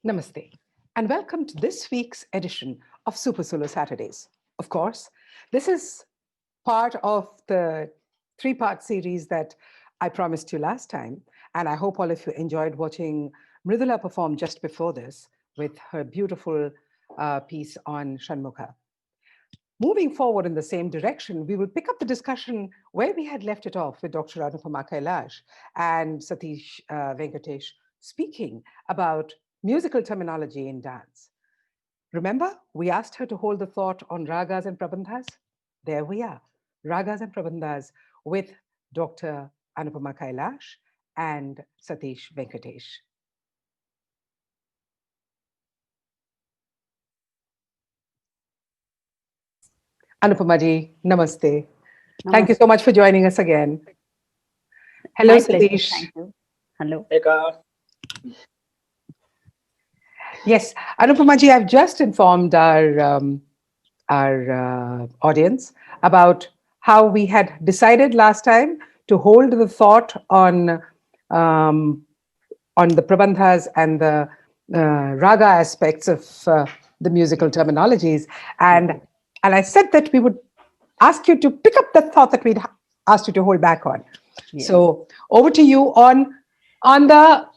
Namaste, and welcome to this week's edition of Super Solo Saturdays. Of course, this is part of the three-part series that I promised you last time, and I hope all of you enjoyed watching Mridula perform just before this with her beautiful piece on Shanmukha. Moving forward in the same direction, we will pick up the discussion where we had left it off with Dr. Anupama Kailash and Satish Venkatesh speaking about musical terminology in dance. Remember, we asked her to hold the thought on ragas and prabandhas? There we are, ragas and prabandhas with Dr. Anupama Kailash and Satish Venkatesh. Anupama ji, namaste. Thank you so much for joining us again. Hello, My pleasure. Satish. Thank you. Hello. Yes, Anupama ji, I've just informed our audience about how we had decided last time to hold the thought on the prabandhas and the raga aspects of the musical terminologies, and I said that we would ask you to pick up the thought that we'd asked you to hold back on. Yes. So over to you on the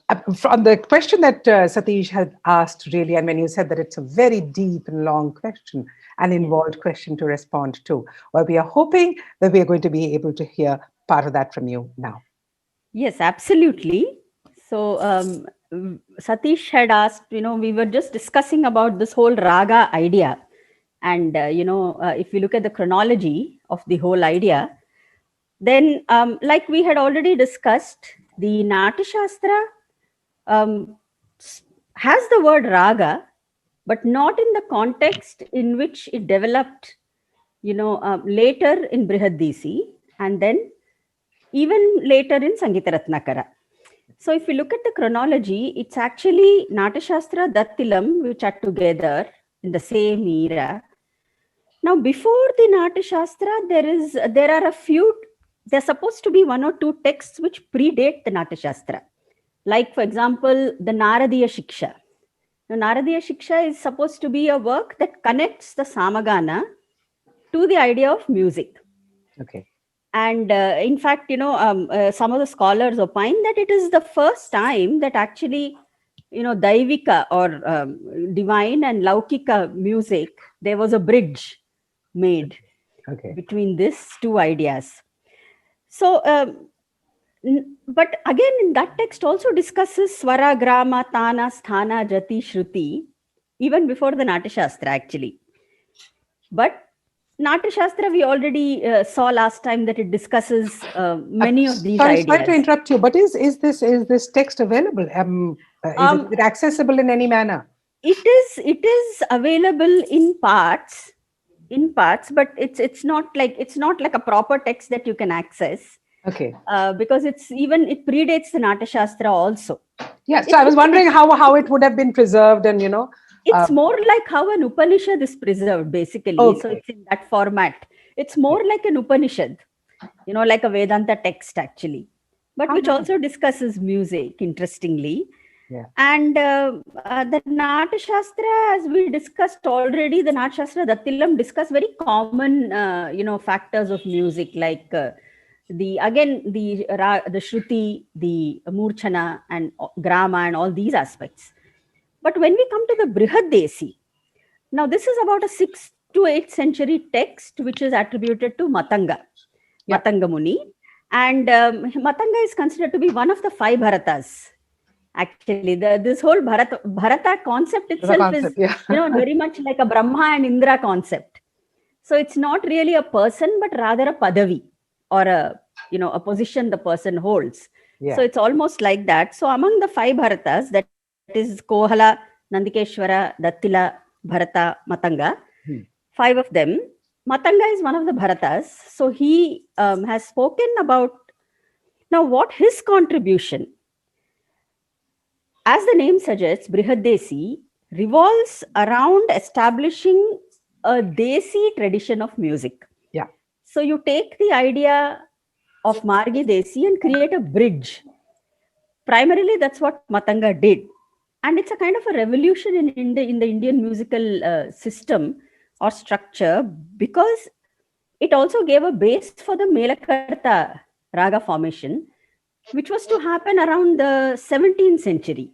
question that Satish had asked, really, and when you said that it's a very deep and long question, an involved question to respond to. Well, we are hoping that we are going to be able to hear part of that from you now. Yes, absolutely. So Satish had asked, we were just discussing about this whole raga idea. And, if you look at the chronology of the whole idea, then like we had already discussed, the Natya Shastra has the word raga, but not in the context in which it developed, later in Brihadisi and then even later in Sangita Ratnakara. So if you look at the chronology, it's actually Natya Shastra, Dattilam, which are together in the same era. Now, before the Natya Shastra, there are a few, there's supposed to be one or two texts which predate the Natya Shastra. Like, for example, the Naradiya Shiksha. Now, Naradiya Shiksha is supposed to be a work that connects the Samagana to the idea of music. Okay. And in fact, some of the scholars opine that it is the first time that actually, Daivika or divine and Laukika music, there was a bridge made between these two ideas. So, but again, in that text also discusses Swara, Grama, Tana, Sthana, Jati, Shruti, even before the Natya Shastra actually. But Natya Shastra, we already saw last time that it discusses many of these ideas. Sorry to interrupt you, but is this text available? Is it accessible in any manner? It is available in parts, but it's not like a proper text that you can access. Okay. Because it predates the Natya Shastra also. Yeah, so I was wondering how it would have been preserved, and it's more like how an Upanishad is preserved, basically. Okay. So it's in that format. It's more like an Upanishad, like a Vedanta text actually, but which also discusses music, interestingly. Yeah. And the Natya Shastra, as we discussed already, the Natya Shastra, Dattilam discuss very common, factors of music, like the Shruti, the Murchana, and Grama, and all these aspects. But when we come to the Brihadesi, now this is about a 6th to 8th century text which is attributed to Matanga, Matanga Muni. And Matanga is considered to be one of the 5 Bharatas. Actually, this whole Bharata concept itself is very much like a Brahma and Indra concept. So it's not really a person, but rather a padavi, or a position the person holds. So it's almost like that. So among the 5 Bharatas, that is Kohala, Nandikeshwara, Dattila, Bharata, Matanga, 5 of them, Matanga is one of the Bharatas. So he has spoken about now what his contribution, as the name suggests, Brihadesi revolves around establishing a Desi tradition of music. Yeah. So you take the idea of Margi Desi and create a bridge. Primarily, that's what Matanga did. and it's a kind of a revolution in the Indian musical system or structure, because it also gave a base for the Melakarta Raga formation, which was to happen around the 17th century.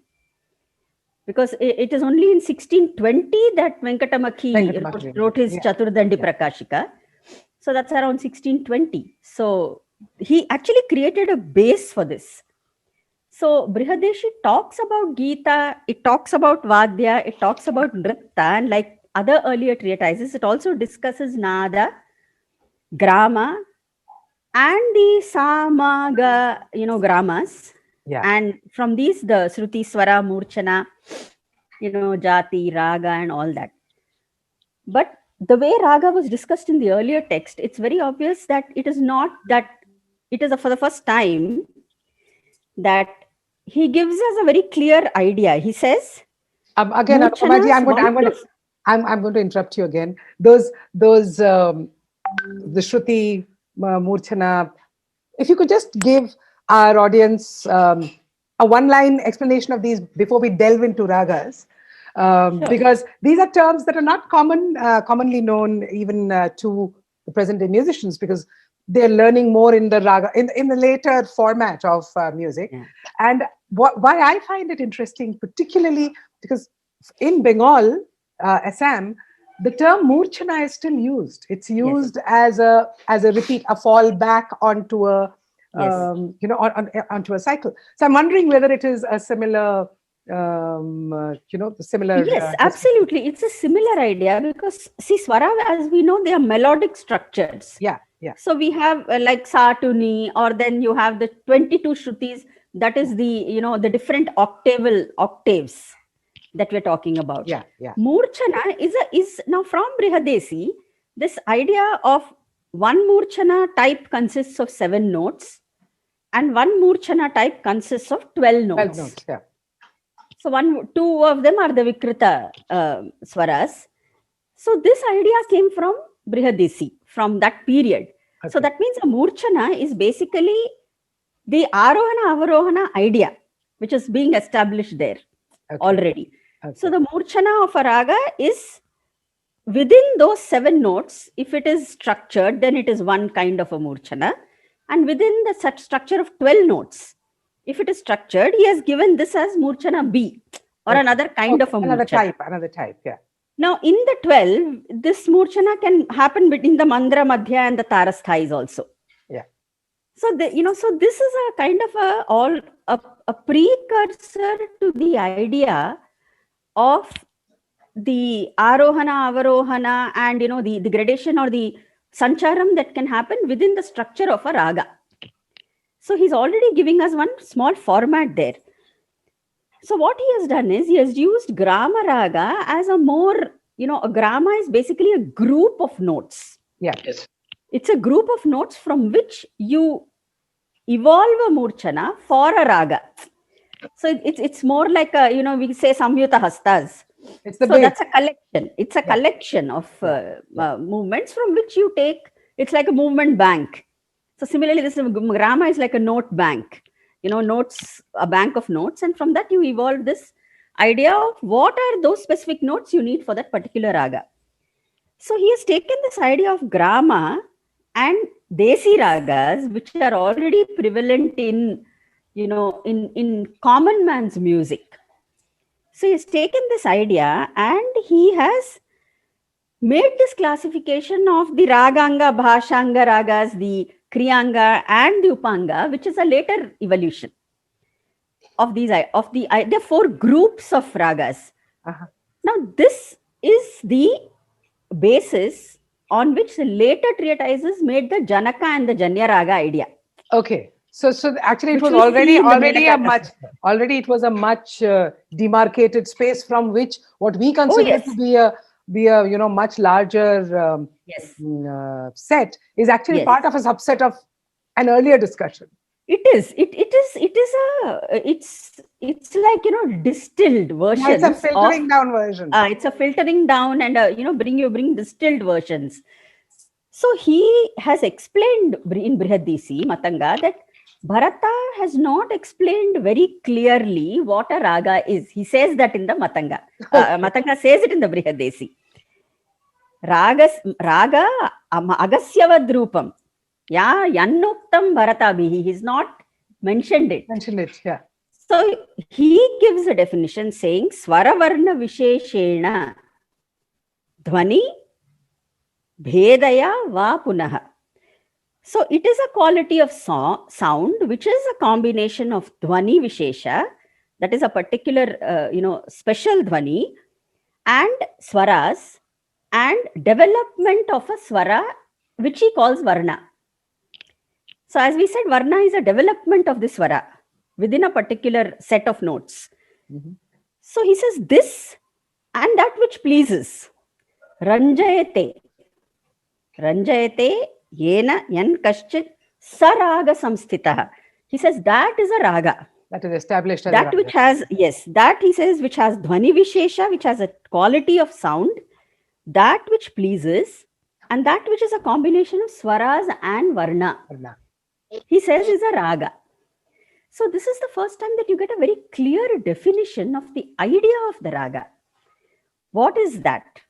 Because it is only in 1620 that Venkatamakhi wrote his Chaturdandi Prakashika. So that's around 1620. So he actually created a base for this. So Brihadeshi talks about Gita, it talks about Vadya, it talks about Nritta, and like other earlier treatises, it also discusses Nada, Grama, and the Samaga, gramas. Yeah. And from these, the Sruti, Swara, Murchana, Jati, Raga, and all that. But the way Raga was discussed in the earlier text, it's very obvious that it is not that, it is for the first time that he gives us a very clear idea. He says, again, Anupamaji, I'm going to interrupt you again. Those the Shruti, Murchana, if you could just give our audience a one-line explanation of these before we delve into ragas, sure. Because these are terms that are not commonly known even to the present-day musicians, because they're learning more in the raga, in the later format of music. Yeah. And why I find it interesting, particularly because in Bengal, Assam, the term Murchana is still used. It's used as a repeat, a fall back onto a onto a cycle. So I'm wondering whether it is a similar, similar. Yes, absolutely. It's a similar idea, because see, swara, as we know, they are melodic structures. Yeah. So we have like sa to ni, or then you have the 22 shrutis. That is the the different octaves that we're talking about. Yeah. Murchana is now from Brihadesi. This idea of one Murchana type consists of 7 notes, and one Murchana type consists of 12 notes. 12 notes, yeah. So 2 of them are the Vikrita swaras. So this idea came from Brihadesi, from that period. Okay. So that means a Murchana is basically the Arohana Avarohana idea, which is being established there already. Okay. So the Murchana of a raga is within those 7 notes. If it is structured, then it is one kind of a Murchana. And within the such structure of 12 notes, if it is structured, he has given this as Murchana B, or another kind of a Murchana. Another type, yeah. Now, in the 12, this Murchana can happen between the Mandra, Madhya, and the Tarasthais also. Yeah. So, so this is a kind of a precursor to the idea of the Arohana, Avarohana, and the gradation or the Sancharam that can happen within the structure of a raga. So he's already giving us one small format there. So what he has done is he has used Grama Raga as a more, a Grama is basically a group of notes. Yeah. Yes. It's a group of notes from which you evolve a Murchana for a Raga. So it's more like we say Samyuta Hastas. That's a collection. It's a collection of movements from which you take, it's like a movement bank. So similarly, this Grama is like a note bank, notes, a bank of notes. And from that you evolve this idea of what are those specific notes you need for that particular raga. So he has taken this idea of Grama and Desi ragas, which are already prevalent in common man's music. So he has taken this idea and he has made this classification of the Raganga, Bhashanga ragas, the Kriyanga and the Upanga, which is a later evolution of these. There are 4 groups of ragas. Uh-huh. Now, this is the basis on which the later treatises made the Janaka and the Janya raga idea. Okay. So actually it was already it was a much demarcated space from which what we consider to be a much larger set is actually part of a subset of an earlier discussion. It is like distilled versions. Yeah, it's a filtering down version. It's a filtering down and bring distilled versions. So he has explained in Brihadesi Matanga that Bharata has not explained very clearly what a raga is. He says that in the Matanga. Matanga says it in the Brihadesi. Raga Agasyavad Rupam. Yeah, Yannuktam Bharatabihi. He's not mentioned it. Mention it, yeah. So he gives a definition saying Swaravarna Visheshena Dhvani Bhedaya Va Punaha. So it is a quality of sound which is a combination of Dhvani Vishesha, that is a particular, special Dhvani, and Swaras, and development of a Swara which he calls Varna. So as we said, Varna is a development of the Swara within a particular set of notes. Mhm. So he says this and that which pleases. Ranjayate. Ranjayate yena yan kaschit saraga samstitah. He says that is a raga. That is established as a That raga. which has, yes, that he says which has dhvani vishesha, which has a quality of sound, that which pleases, and that which is a combination of swaras and varna. Varna. He says is a raga. So this is the first time that you get a very clear definition of the idea of the raga. What is that?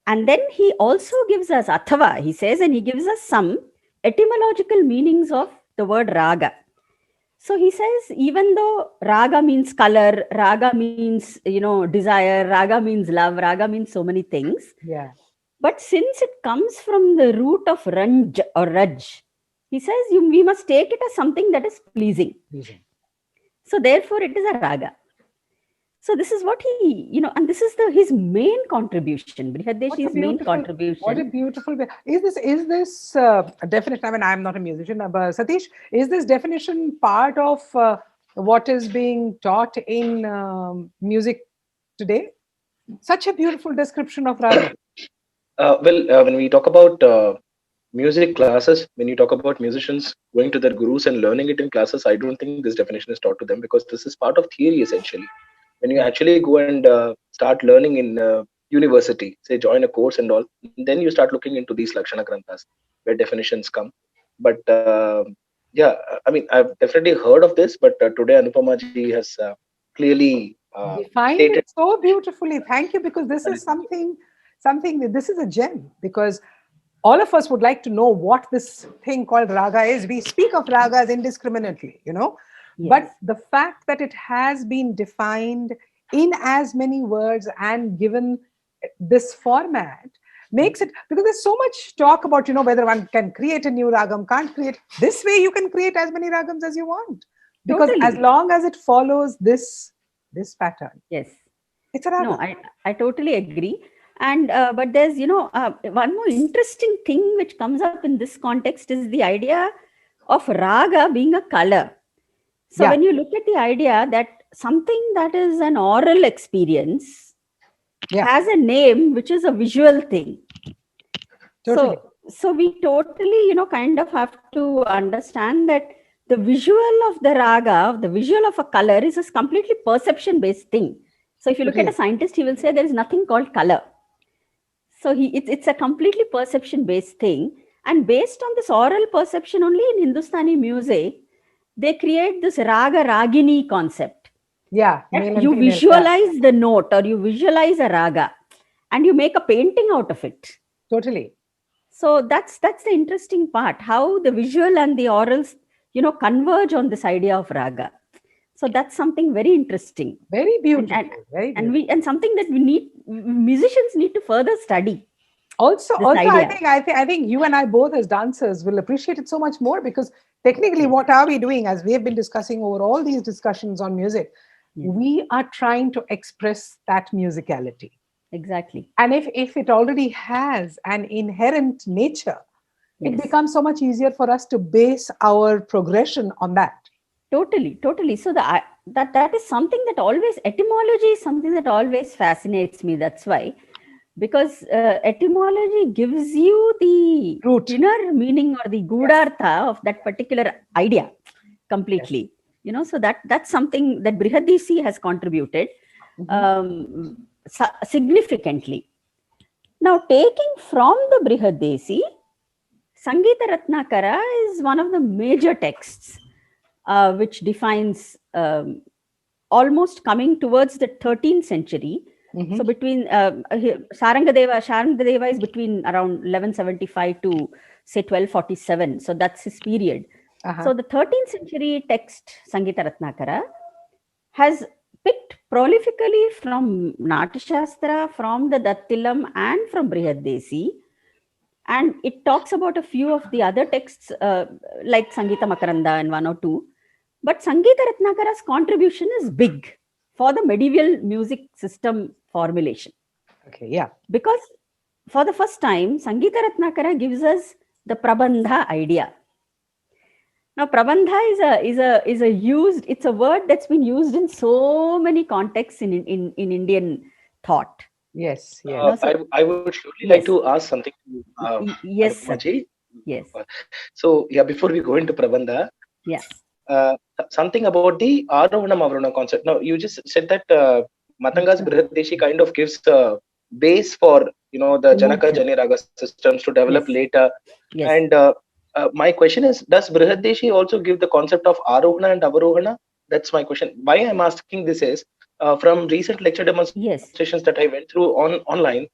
And then he also gives us athava, he says, and he gives us some etymological meanings of the word raga. So he says, even though raga means color, raga means, desire, raga means love, raga means so many things. Yeah. But since it comes from the root of ranj or raj, he says we must take it as something that is pleasing. Pleasing. So therefore it is a raga. So this is what he, and this is his main contribution, Brihadeshi's main contribution. What a beautiful way. Is this a definition? I mean, I'm not a musician, but Satish, is this definition part of what is being taught in music today? Such a beautiful description of raga. When we talk about music classes, when you talk about musicians going to their gurus and learning it in classes, I don't think this definition is taught to them, because this is part of theory essentially. When you actually go and start learning in university, say join a course and all, then you start looking into these Lakshana Granthas where definitions come. But yeah, I mean, I've definitely heard of this, but today Anupama ji has clearly defined stated it so beautifully. Thank you, because this is something this is a gem, because all of us would like to know what this thing called raga is. We speak of ragas indiscriminately, Yes. but the fact that it has been defined in as many words and given this format makes it, because there's so much talk about, whether one can create a new ragam, can't create. This way you can create as many ragams as you want, because Totally. as long as it follows this pattern, Yes. it's a raga. No, I totally agree. And but there's one more interesting thing which comes up in this context is the idea of raga being a color. So Yeah. when you look at the idea that something that is an oral experience Yeah. has a name which is a visual thing. Totally. So we totally, kind of have to understand that the visual of the raga, the visual of a color is a completely perception-based thing. So if you look at a scientist, he will say there is nothing called color. So it's a completely perception-based thing. And based on this oral perception only in Hindustani music, they create this raga ragini concept. Yeah. You visualize the note, or you visualize a raga and you make a painting out of it. Totally. So that's the interesting part, how the visual and the orals, converge on this idea of raga. So that's something very interesting. Very beautiful. Very beautiful. And something that musicians need to further study. Also, I think you and I both as dancers will appreciate it so much more, because technically, what are we doing, as we have been discussing over all these discussions on music? Yes. We are trying to express that musicality. Exactly. And if it already has an inherent nature, yes, it becomes so much easier for us to base our progression on that. Totally. So that is something that always, etymology is something that always fascinates me. That's why, because etymology gives you the root, inner meaning or the gudartha of that particular idea completely. Yes. So that's something that Brihadesi has contributed significantly. Now, taking from the Brihadesi, Sangeeta Ratnakara is one of the major texts. which defines almost coming towards the 13th century. Mhm. So between Sharangadeva is between around 1175 to say 1247. So that's his period. Uh-huh. So the 13th century text Sangita Ratnakara has picked prolifically from Natashastra, from the Dattilam, and from Brihadesi. And it talks about a few of the other texts like Sangita Makaranda and one or two. But Sangita Ratnakara's contribution is big for the medieval music system formulation. Okay, yeah. Because for the first time, Sangita Ratnakara gives us the Prabandha idea. Now, Prabandha is a used, it's a word that's been used in so many contexts in Indian thought. Yes, yes. No, so- I would surely like Yes. to ask something to Yes, sir. Anupama-ji. Yes, So yeah, before we go into Prabandha, yes, something about the Arohanam Avarona concept. Now, you just said that Matanga's Brihadeshi kind of gives a base for the Janaka Jani Raga systems to develop Yes. later. yes. And my question is, does Brihadeshi also give the concept of Arohana and Avarohana? That's my question. Why I'm asking this is from recent lecture demonstrations Yes. that I went through online,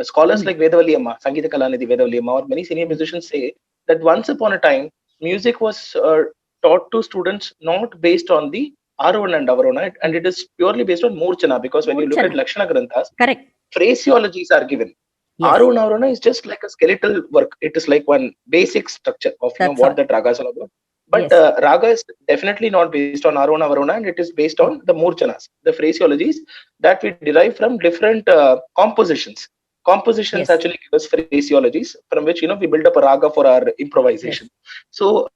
scholars like Vedavalli Amma, Sangeeta Kalanidhi Vedavalli Amma, or many senior musicians say that once upon a time, music was taught to students not based on the Arohana and Avarona, and it is purely based on Murchana, because when you look at Murchana. Lakshana Granthas, Correct. phraseologies are given. Yes. Aruna Aruna is just like a skeletal work. It is like one basic structure of That's what all. that raga is all about. But Yes. raga is definitely not based on Aruna Varuna, and it is based on the murchanas, the phraseologies that we derive from different compositions. Compositions Yes. actually give us phraseologies from which we build up a raga for our improvisation. So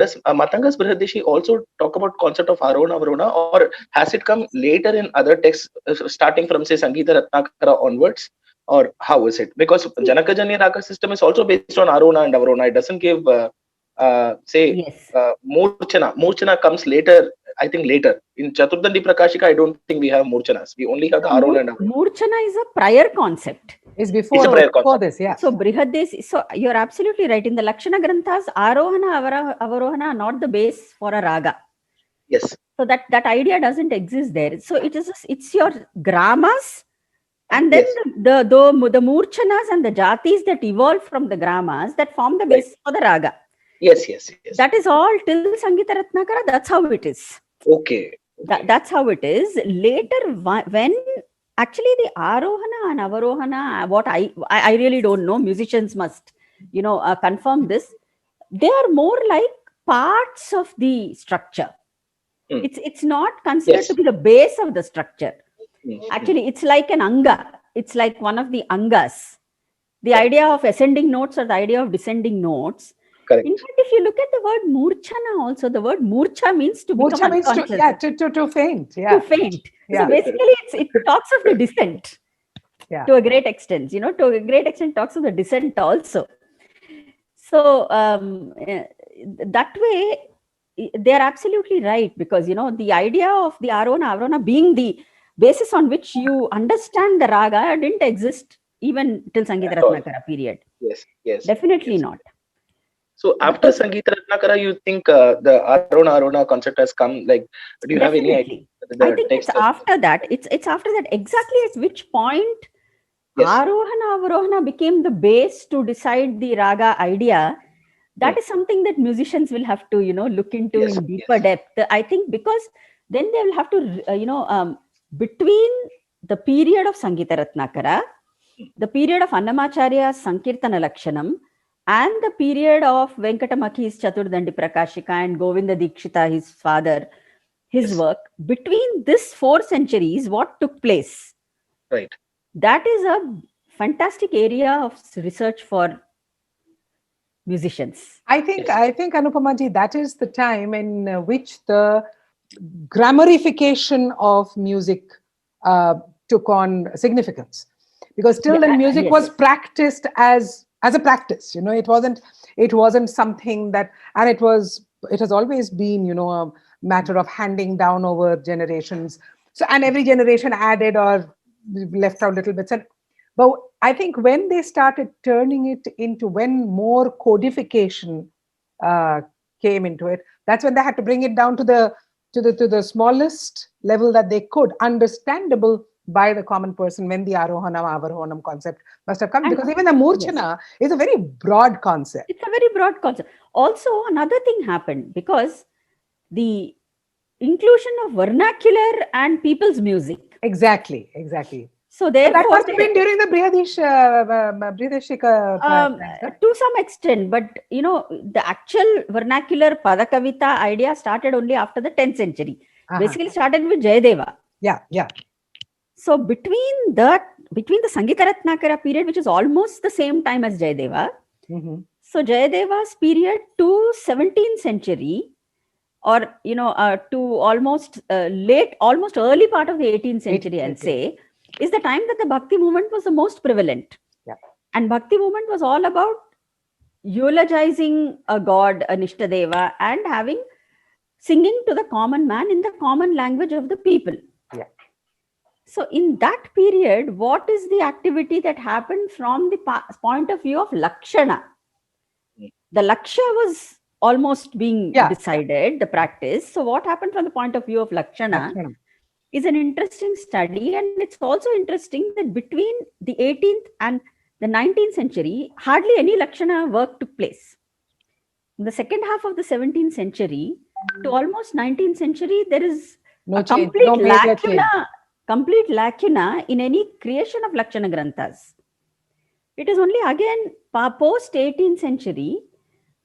does Matanga's Brihadeshi also talk about concept of Aruna Varuna, or has it come later in other texts, starting from say Sangeeta Ratnakara onwards? Or how is it? Because Janaka Jani Raga system is also based on Aruna and Avarona. It doesn't give, say, Yes. Murchana. Murchana comes later, I think later. In Chaturdandi Prakashika, I don't think we have Murchanas. We only have the Aruna and Avarona. Murchana is a prior concept. It's before, It's a prior before concept. this, yeah. So Brihadesi, so you're absolutely right. In the Lakshana Granthas, Arohana, Avarohana are not the base for a raga. Yes. So that idea doesn't exist there. So it's your gramas, and then Yes. the murchanas and the jatis that evolve from the gramas that form the base for the raga. Yes. That is all till Sangita Ratnakara. That's how it is. Okay. That's how it is. Later, when actually the Arohana and Avarohana, what I really don't know. Musicians must confirm this. They are more like parts of the structure. Hmm. It's not considered Yes. to be the base of the structure. Hmm. Actually, it's like an anga. It's like one of the angas. The Correct. idea of ascending notes or the idea of descending notes. Correct. In fact, if you look at the word murchana also, the word murcha means to become Murcha means unconscious. to faint. Yeah. To faint. Yeah. So basically, it talks of the descent. Yeah. To a great extent, to a great extent, talks of the descent also. So that way, they're absolutely right, because the idea of the Arona Avarona being the basis on which you understand the raga didn't exist even till Sangeeta At all. Ratnakara period. Yes. Definitely Yes. not. So after Sangeeta Ratnakara, you think the Arona concept has come? Like, do you have any idea? Definitely. I think it's after that. It's after that. Exactly at which point Yes. Arohana Avarohana became the base to decide the raga idea. That is something that musicians will have to look into Yes, in deeper depth. I think because then they will have to between the period of Sangeeta Ratnakara, the period of Annamacharya's Sankirtana Lakshanam, and the period of Venkatamakhi's Chaturdandi Prakashika and Govinda Dikshita, his father, his Yes. work, between these 4 centuries, what took place? Right. That is a fantastic area of research for musicians. I think Yes. Anupama-ji, that is the time in which the grammarification of music took on significance, because till then music Yes. was practiced as a practice. It wasn't something that, and it has always been a matter of handing down over generations. So, and every generation added or left out little bits. But I think when they started turning it into, when more codification came into it. That's when they had to bring it down to the smallest level that they could, understandable by the common person, when the Arohanam, Avarohanam concept must have come. And- Because even the Murchana is a very broad concept. It's a very broad concept. Also, another thing happened because the inclusion of vernacular and people's music. Exactly. So But that therefore, must have been during the Brihadishika times, huh? to some extent, but the actual vernacular Padakavita idea started only after the 10th century. Uh-huh. Basically started with Jayadeva. Yeah. So between the Sangita Ratnakara period, which is almost the same time as Jayadeva, Mhm. so Jayadeva's period to 17th century, or to almost early part of the 18th century, I'll say, is the time that the Bhakti movement was the most prevalent. Yeah. And Bhakti movement was all about eulogizing a god, a Nishtadeva, and singing to the common man in the common language of the people. Yeah. So in that period, what is the activity that happened from the point of view of Lakshana? The Lakshya was almost being decided, the practice. So what happened from the point of view of Lakshana is an interesting study. And it's also interesting that between the 18th and the 19th century, hardly any Lakshana work took place. In the second half of the 17th century to almost 19th century, there is complete lacuna in any creation of Lakshana Granthas. It is only again post 18th century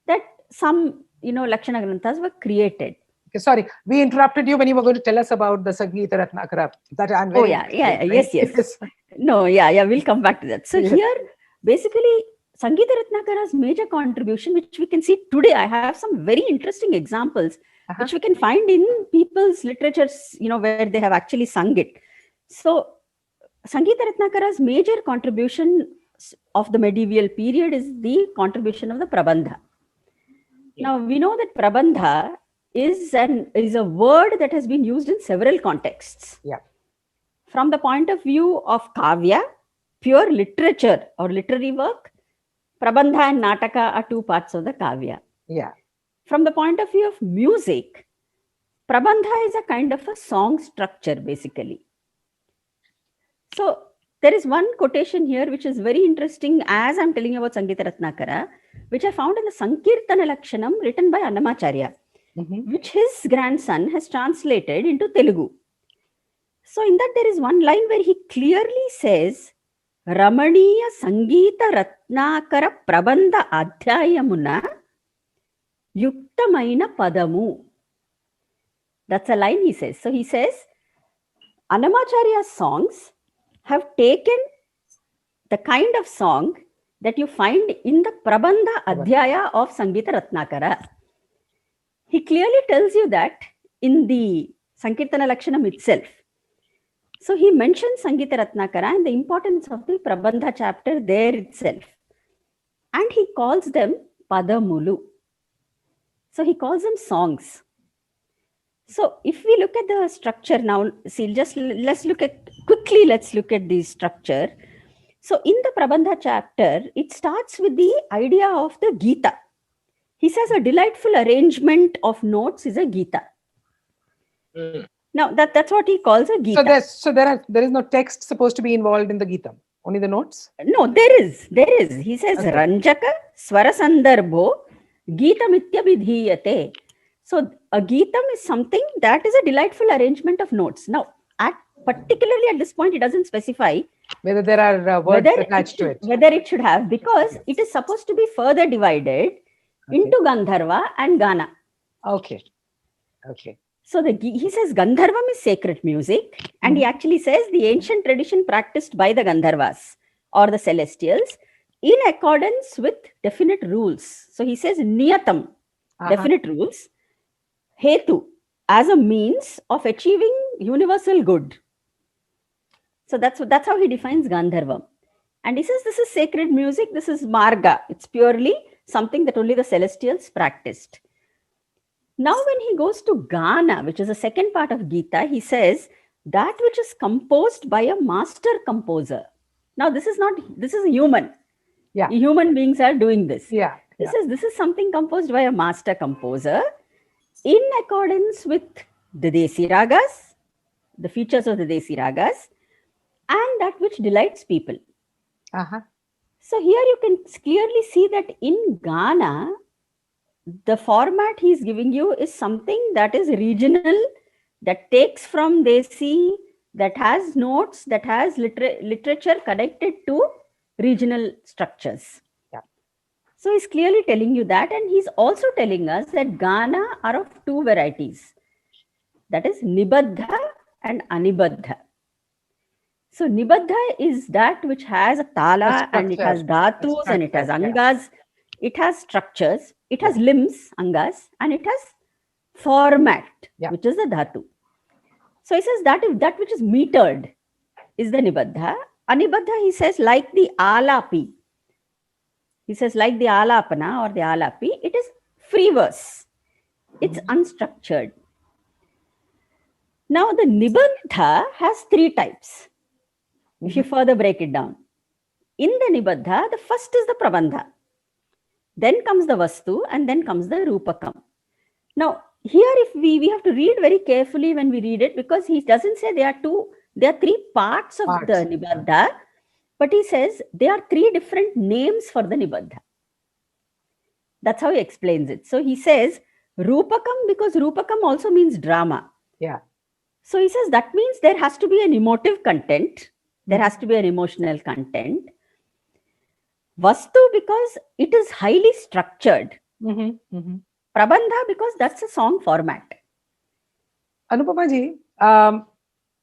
that some Lakshana Granthas were created. Okay, sorry, we interrupted you when you were going to tell us about the Sangita Ratnakara. That I'm very yes. No, we'll come back to that. So here, basically, Sangita Ratnakara's major contribution, which we can see today, I have some very interesting examples, which we can find in people's literatures, where they have actually sung it. So, Sangita Ratnakara's major contribution of the medieval period is the contribution of the Prabandha. Now, we know that Prabandha is a word that has been used in several contexts. Yeah. From the point of view of Kavya, pure literature or literary work, Prabandha and Nataka are two parts of the Kavya. Yeah. From the point of view of music, Prabandha is a kind of a song structure, basically. So there is one quotation here which is very interesting as I'm telling you about Sangita Ratnakara, which I found in the Sankirtana Lakshanam written by Annamacharya, which his grandson has translated into Telugu. So in that there is one line where he clearly says, Ramaniya Sangita Ratnakara Prabandha Adhyayamuna Yuktamaina Padamu. That's a line he says. So he says, Annamacharya's songs have taken the kind of song that you find in the Prabandha Adhyaya of Sangita Ratnakara. He clearly tells you that in the Sankirtana Lakshanam itself. So he mentions Sangita Ratnakara and the importance of the Prabandha chapter there itself. And he calls them Padamulu. So he calls them songs. So if we look at the structure now, see, let's look at the structure. So in the Prabandha chapter, it starts with the idea of the Gita. He says a delightful arrangement of notes is a Gita. Now that's what he calls a Gita. So there is no text supposed to be involved in the Gita, only the notes? No, there is. He says Ranjaka Swarasandarbho Geetam Ityabhidhiyate. So a Geetam is something that is a delightful arrangement of notes. Now, particularly at this point, it doesn't specify whether there are words attached to it. Whether it should have, because it is supposed to be further divided into Gandharva and Gana. Okay. So he says Gandharvam is sacred music, and he actually says the ancient tradition practiced by the Gandharvas or the celestials in accordance with definite rules. So he says Niyatam, definite rules, Hetu, as a means of achieving universal good. So that's how he defines Gandharvam. And he says this is sacred music, this is Marga. It's purely something that only the celestials practiced. Now when he goes to Gana, which is the second part of Gita, he says that which is composed by a master composer. Now this is a human. Yeah. Human beings are doing this. Yeah. He Yeah. says this is something composed by a master composer in accordance with the Desi Ragas, the features of the Desi Ragas, and that which delights people. Uh-huh. So here you can clearly see that in Ghana, the format he's giving you is something that is regional, that takes from Desi, that has notes, that has literature connected to regional structures. Yeah. So he's clearly telling you that, and he's also telling us that Ghana are of two varieties, that is Nibaddha and Anibadha. So Nibaddha is that which has a The tala and it has structure. dhatus and it has Structure, yeah. angas, it has structures, it has limbs, angas, and it has format, Yeah. which is the dhatu. So he says that if that which is metered is the Nibaddha. Anibadha, he says, like the alapi. He says, like the alapana or the alapi, it is free verse. It's unstructured. Now the Nibaddha has three types. If you further break it down. In the Nibaddha, the first is the Prabandha. Then comes the Vastu and then comes the Rupakam. Now, here if we have to read very carefully when we read it, because he doesn't say there are three parts of the Parts. Nibaddha, but he says there are three different names for the Nibaddha. That's how he explains it. So he says Rupakam, because Rupakam also means drama. Yeah. So he says that means there has to be an emotive content. There has to be an emotional content. Vastu, because it is highly structured. Prabandha, because that's a song format. Anupama ji,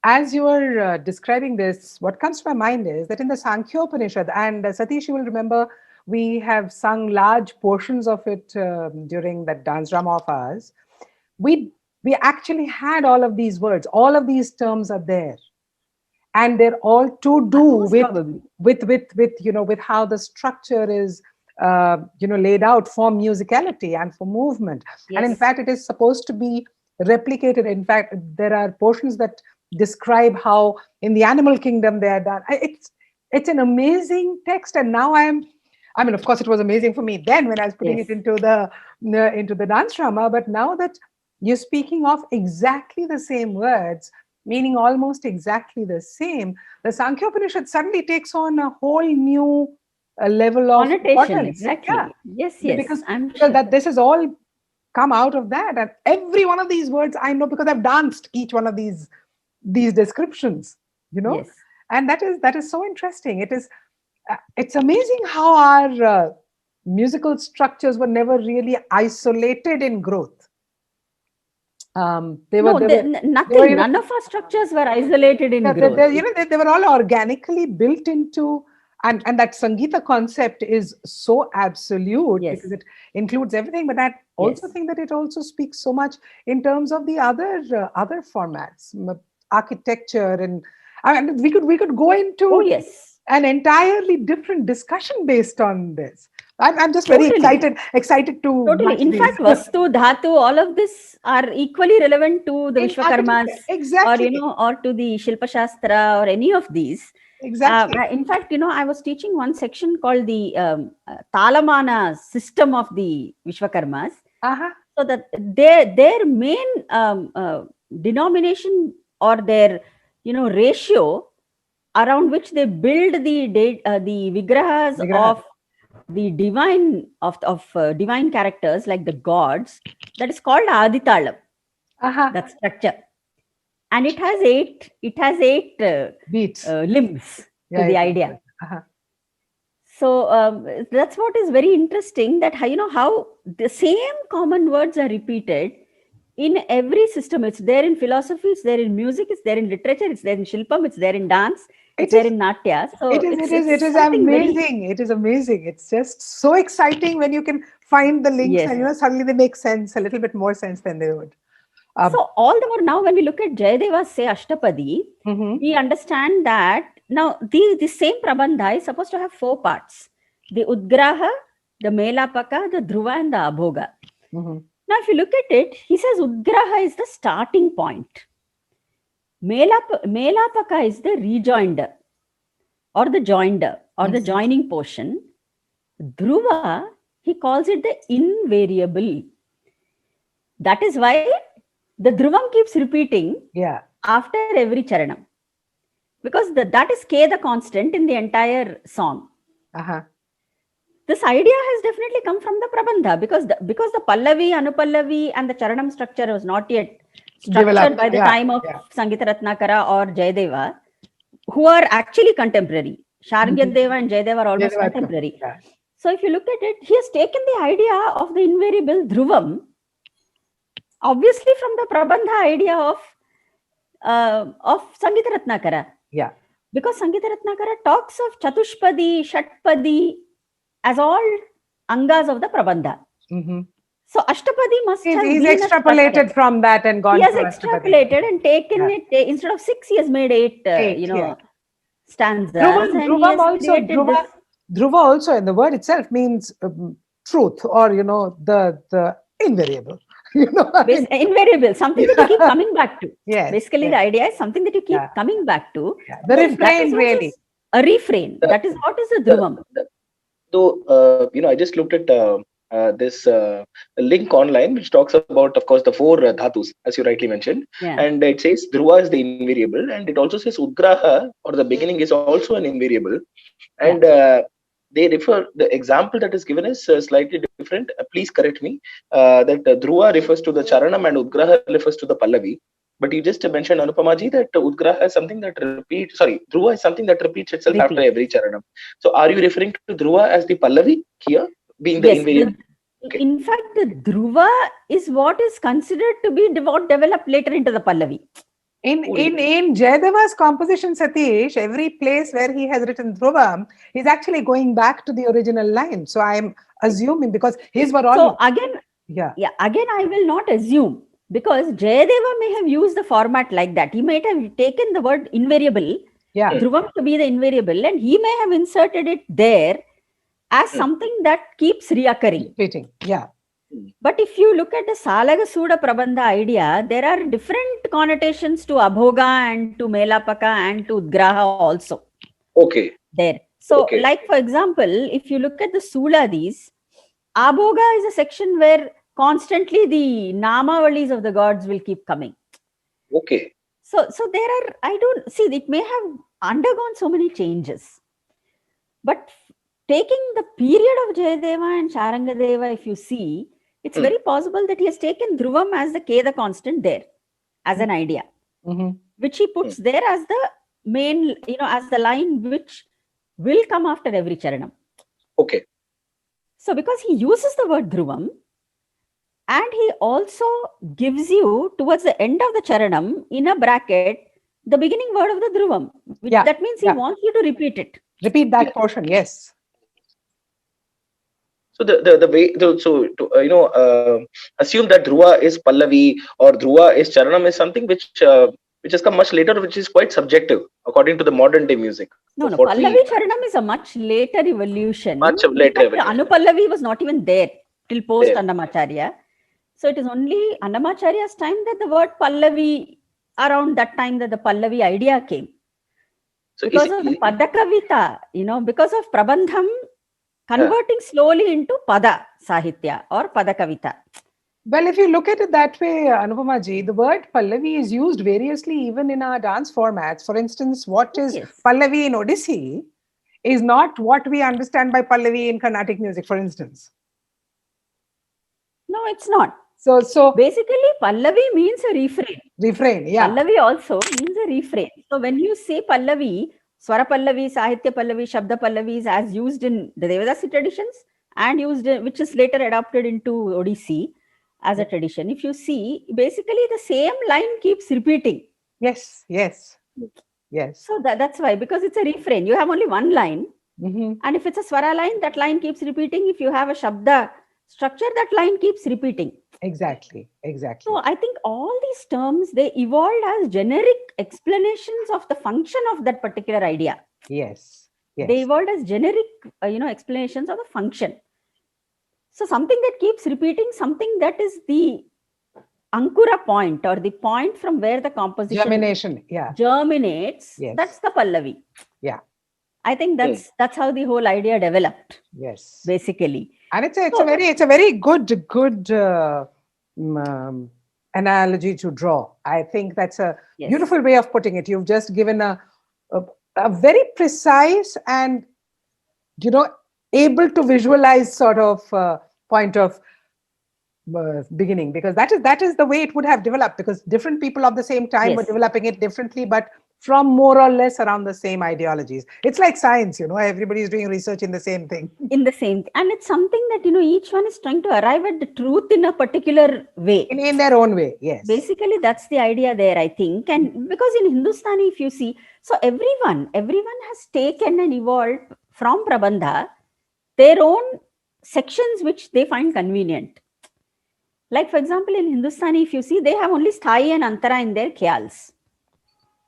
as you are describing this, what comes to my mind is that in the Sankhya Upanishad, and Satish, you will remember, we have sung large portions of it during that dance drama of ours. We actually had all of these words, all of these terms are there. And they're all to do with how the structure is laid out for musicality and for movement. Yes. And in fact, it is supposed to be replicated. In fact, there are portions that describe how in the animal kingdom they are done. It's an amazing text. And now I mean, of course, it was amazing for me then when I was putting it into the dance drama. But now that you're speaking of exactly the same words, meaning almost exactly the same, the Sankhya Upanishad suddenly takes on a whole new level of connotation. Exactly. Yeah. Yes. Because that this has all come out of that, and every one of these words I know because I've danced each one of these descriptions. Yes. And that is so interesting. It's amazing how our musical structures were never really isolated in growth. None of our structures were isolated in growth. They were all organically built into, and that Sangeeta concept is so absolute because it includes everything. But I also think that it also speaks so much in terms of the other formats, architecture, and we could go into an entirely different discussion based on this. I'm just very excited to. Totally. In fact, Vastu, Dhatu, all of this are equally relevant to the Vishwakarmas, exactly, or to the Shilpa Shastra or any of these. Exactly. In fact, I was teaching one section called the Talamana system of the Vishwakarmas. So that their main denomination or their ratio around which they build the vigrahas of the divine divine characters like the gods, that is called Aditalam. That structure, and it has eight beats, limbs to the idea. So that's what is very interesting, that how the same common words are repeated in every system. It's there in philosophy, it's there in music, it's there in literature, it's there in Shilpam, it's there in dance, it's there in Natya. So it is amazing. It is amazing. It's just so exciting when you can find the links and suddenly they make sense, a little bit more sense than they would. So all the more now when we look at Jayadeva's say Ashtapadi, we understand that now the same Prabandha is supposed to have 4 parts: the Udgraha, the Melapaka, the Dhruva, and the Abhoga. Now, if you look at it, he says Udgraha is the starting point. Melapaka is the rejoinder or the joinder or the joining portion. Dhruva, he calls it the invariable. That is why the dhruvam keeps repeating Yeah. after every charanam, because that is K, the constant in the entire song. Uh-huh. This idea has definitely come from the prabandha, because the pallavi, anupallavi and the charanam structure was not yet structured Developed, by the yeah, time of yeah. Sangita Ratnakara or Jayadeva, who are actually contemporary. Sharangya-deva and Jayadeva are almost Jayadeva, contemporary. yeah. So if you look at it, he has taken the idea of the invariable dhruvam, obviously from the prabandha idea of Sangita Ratnakara. Yeah. Because Sangita Ratnakara talks of Chatushpadi, Shatpadi as all angas of the prabandha. Mm-hmm. So Ashtapadi must have He's been a extrapolated structure. from that and gone He has to Ashtapadi. extrapolated and taken Yeah. it, instead of 6, he has made 8, Eight, you know, yeah. stanzas. Dhruvam, And he Dhruvam has also, created Dhruva, this. Dhruva also, and the word itself means truth, or the invariable. Invariable, something that you keep coming back to. Yes. Basically, yes. the idea is something that you keep Yeah. coming back to. Yeah. The Yes, that refrain, is what really. is a refrain. That is what is a dhruvam. Though, I just looked at this link online, which talks about, of course, the 4 dhatus, as you rightly mentioned. Yeah. And it says Dhruva is the invariable, and it also says Udgraha, or the beginning, is also an invariable. And they refer, the example that is given is slightly different. Please correct me. That Dhruva refers to the Charanam and Udgraha refers to the Pallavi. But you just mentioned, Anupamaji, that Udgraha is something that Dhruva is something that repeats itself after every Charanam. So are you referring to Dhruva as the Pallavi here, being the invariable? Okay. In fact, the dhruva is what is considered to be what developed later into the pallavi. In Jayadeva's composition, Satish, every place where he has written Dhruvam, he's actually going back to the original line. So I'm assuming, because his were all. So again, again, I will not assume, because Jayadeva may have used the format like that. He might have taken the word invariable, Dhruvam to be the invariable, and he may have inserted it there as something that keeps reoccurring. Repeating, yeah. But if you look at the Salaga Suda Prabandha idea, there are different connotations to Abhoga and to Melapaka and to Udgraha also. Okay. There. So, like for example, if you look at the Suladis, Abhoga is a section where constantly the Namavalis of the gods will keep coming. Okay. So there are, I don't see, it may have undergone so many changes. But taking the period of Jayadeva and Sharangadeva, if you see, it's very possible that he has taken Dhruvam as the K, the constant there, as an idea, which he puts there as the main, as the line which will come after every Charanam. Okay. So because he uses the word Dhruvam, and he also gives you towards the end of the Charanam, in a bracket, the beginning word of the Dhruvam. That means he wants you to repeat it. Repeat that portion, yes. So the way, so to assume that Dhruva is Pallavi or Dhruva is Charanam is something which has come much later, which is quite subjective according to the modern day music. No, Pallavi Charanam is a much later evolution. Much later evolution. Anupallavi was not even there till post Annamacharya. So it is only Annamacharya's time that the word Pallavi, around that time that the Pallavi idea came. So because of the Padakavita, because of Prabandham converting slowly into Pada Sahitya or Padakavita. Well, if you look at it that way, Anupamaji, the word Pallavi is used variously even in our dance formats. For instance, what is Pallavi in Odissi is not what we understand by Pallavi in Carnatic music, for instance. No, it's not. So basically, Pallavi means a refrain. Refrain, yeah. Pallavi also means a refrain. So when you say Pallavi, Swara Pallavi, Sahitya Pallavi, Shabda Pallavis, as used in the Devadasi traditions and used, which is later adopted into Odissi as a tradition. If you see, basically the same line keeps repeating. Yes. So that's why, because it's a refrain. You have only one line. And if it's a Swara line, that line keeps repeating. If you have a Shabda structure, that line keeps repeating. Exactly. So I think all these terms, they evolved as generic explanations of the function of that particular idea. Yes. They evolved as generic, explanations of the function. So something that keeps repeating, something that is the Ankura point or the point from where the composition germinates, that's the Pallavi. Yeah. I think that's how the whole idea developed. Yes. Basically. And it's a So- very good analogy to draw. I think that's a Yes. beautiful way of putting it. You've just given a very precise and, able to visualize sort of point of beginning, because that is the way it would have developed, because different people of the same time were Yes. developing it differently, but from more or less around the same ideologies. It's like science, everybody's doing research in the same thing. In the same, and it's something that, each one is trying to arrive at the truth in a particular way. In their own way, yes. Basically, that's the idea there, I think. And because in Hindustani, if you see, so everyone has taken and evolved from Prabandha their own sections which they find convenient. Like, for example, in Hindustani, if you see, they have only Sthai and Antara in their khyals,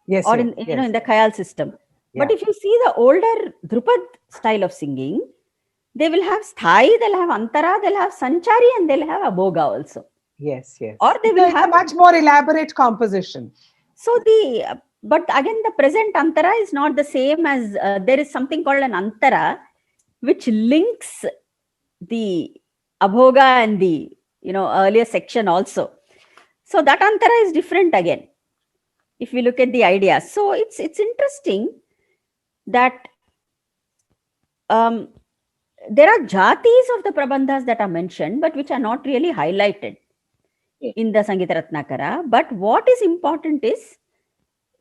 Yes, or yes, in the khyal system. But Yeah. if you see the older Drupad style of singing, they will have Sthai, they'll have Antara, they'll have Sanchari, and they'll have Abhoga also. Yes. Or they will It's a have much more elaborate composition. So but again, the present Antara is not the same as there is something called an Antara, which links the Abhoga and the earlier section also. So that Antara is different again, if we look at the idea. So it's interesting that there are jatis of the Prabandhas that are mentioned, but which are not really highlighted in the Sangita Ratnakara. But what is important is,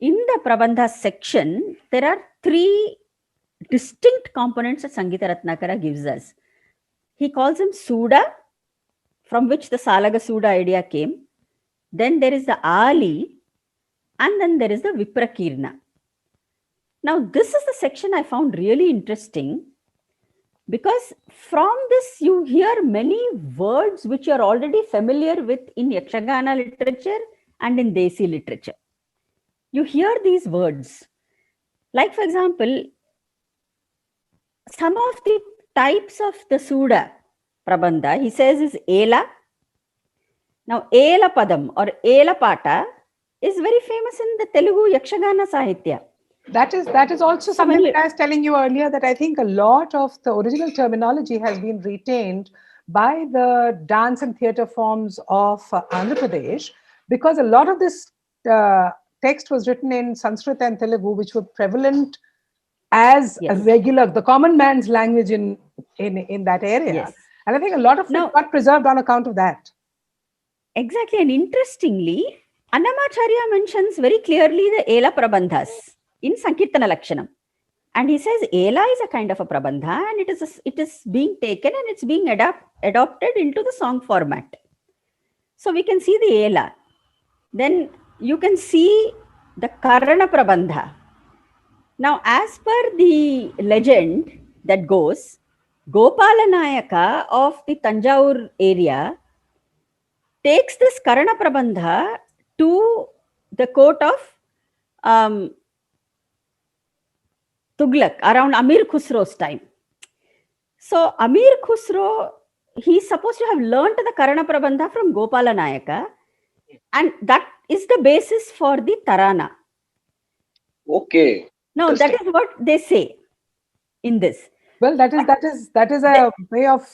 in the Prabandha section, there are 3 distinct components that Sangita Ratnakara gives us. He calls them Suda, from which the Salaga Suda idea came. Then there is the Ali, and then there is the Viprakirna. Now, this is the section I found really interesting, because from this you hear many words which you are already familiar with in Yakshagana literature and in Desi literature. You hear these words. Like, for example, some of the types of the Suda Prabandha, he says, is Ela. Now, Ela Padam or Ela Pata is very famous in the Telugu Yakshagana Sahitya. That is also something that I was telling you earlier, that I think a lot of the original terminology has been retained by the dance and theatre forms of Andhra Pradesh, because a lot of this text was written in Sanskrit and Telugu, which were prevalent as a regular, the common man's language in that area. Yes. And I think a lot of it got preserved on account of that. Exactly. And interestingly, Annamacharya mentions very clearly the Ela Prabandhas in Sankirtana Lakshanam. And he says Ela is a kind of a Prabandha, and it is being taken and it's being adopted into the song format. So we can see the Ela. Then you can see the Karana Prabandha. Now, as per the legend that goes, Gopalanayaka of the Tanjavur area takes this Karana Prabandha to the court of Tughlaq around Amir Khusro's time. So Amir Khusro, he's supposed to have learnt the Karana Prabandha from Gopalanayaka, and that is the basis for the Tarana. Okay. Now that is what they say in this. Well, that is a way of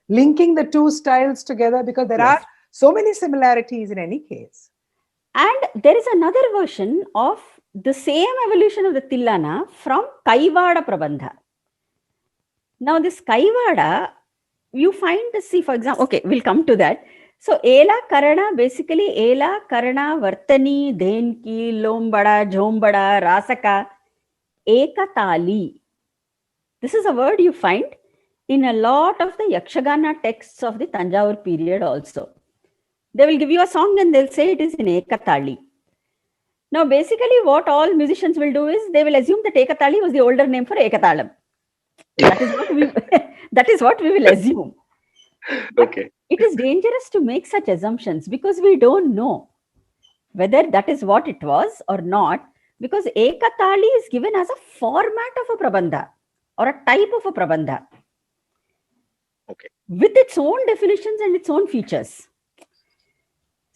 linking the two styles together, because there are so many similarities in any case. And there is another version of the same evolution of the Tillana from Kaivada Prabandha. Now this Kaivada, you find for example, okay, we'll come to that. So Ela Karana, basically Ela Karana Vartani Dhenki Lombada Jhombada Rasaka Ekatali. This is a word you find in a lot of the Yakshagana texts of the Tanjavur period also. They will give you a song and they'll say it is in Ekatali. Now, basically, what all musicians will do is they will assume that Ekatali was the older name for Ekatalam. That is what we will assume. Okay. It is dangerous to make such assumptions, because we don't know whether that is what it was or not, because Ekatali is given as a format of a Prabandha or a type of a Prabandha. Okay. With its own definitions and its own features.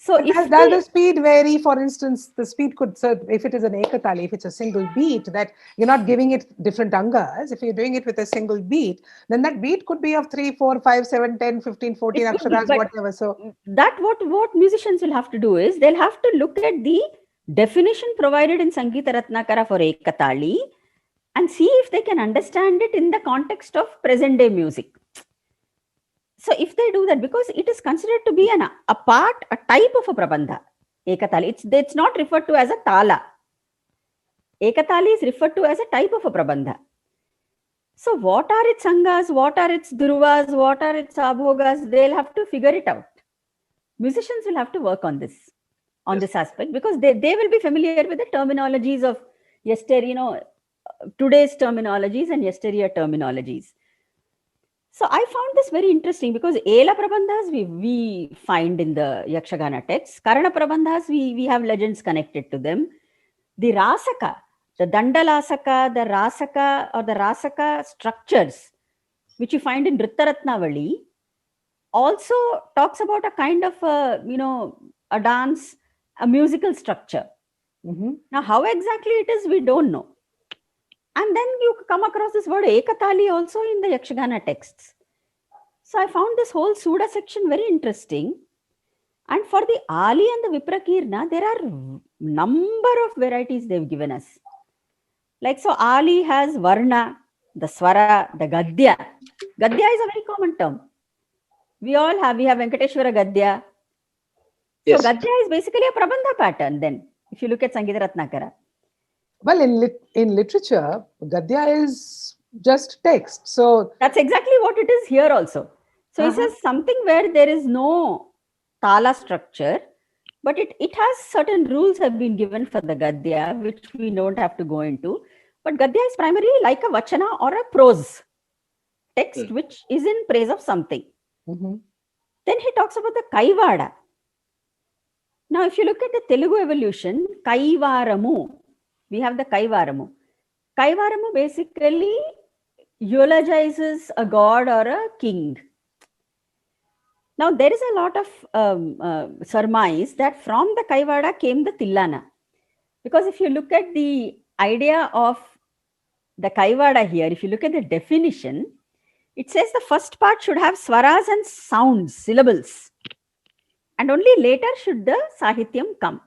So But if does they- the speed vary? For instance, the speed could serve, if it is an ekatali, if it's a single beat, that you're not giving it different angas. If you're doing it with a single beat, then that beat could be of 3, 4, 5, 7, 10, 15, 14 it could be, aksharas, but whatever. So, that what musicians will have to do is they'll have to look at the definition provided in Sangeeta Ratnakara for ekatali and see if they can understand it in the context of present day music. So if they do that, because it is considered to be a type of a prabandha, ekatali, it's not referred to as a tala. Ekatali is referred to as a type of a prabandha. So what are its sangas, what are its dhurvas, what are its abhogas, they'll have to figure it out. Musicians will have to work on this, this aspect, because they will be familiar with the terminologies of today's terminologies and yesteryear terminologies. So I found this very interesting because Ela Prabandhas we find in the Yakshagana texts. Karana Prabandhas, we have legends connected to them. The Rasaka, the Dandalasaka, the Rasaka or the Rasaka structures, which you find in Rittaratnavali, also talks about a kind of, a dance, a musical structure. Now, how exactly it is, we don't know. And then you come across this word ekatali also in the Yakshagana texts. So I found this whole Suda section very interesting. And for the Ali and the Viprakirna, there are number of varieties they've given us. Like, so Ali has Varna, the Swara, the Gadya. Gadya is a very common term. We have Venkateshwara Gadya. So Gadya is basically a Prabandha pattern then, if you look at Sangeeta Ratnakara. well, in literature, Gadya is just text. So that's exactly what it is here also. So it says something where there is no tala structure, but it has certain rules have been given for the Gadya, which we don't have to go into. But Gadya is primarily like a Vachana or a prose text, which is in praise of something. Then he talks about the Kaivada. Now, if you look at the Telugu evolution, Kaivaramu, we have the Kaivaramu. Kaivaramu basically eulogizes a god or a king. Now, there is a lot of surmise that from the Kaivada came the Tillana. Because if you look at the idea of the Kaivada here, if you look at the definition, it says the first part should have swaras and sounds, syllables. And only later should the Sahityam come.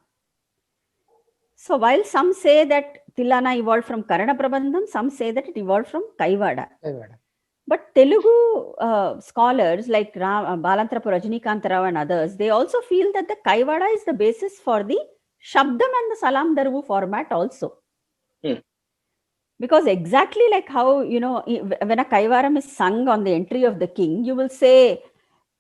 So while some say that Tillana evolved from Karana Prabandham, some say that it evolved from Kaivada. But Telugu scholars like Balantrapu Rajinikanth Rao and others, they also feel that the Kaivada is the basis for the Shabdam and the Salam Darvu format also. Because exactly like how, when a Kaivaram is sung on the entry of the king, you will say,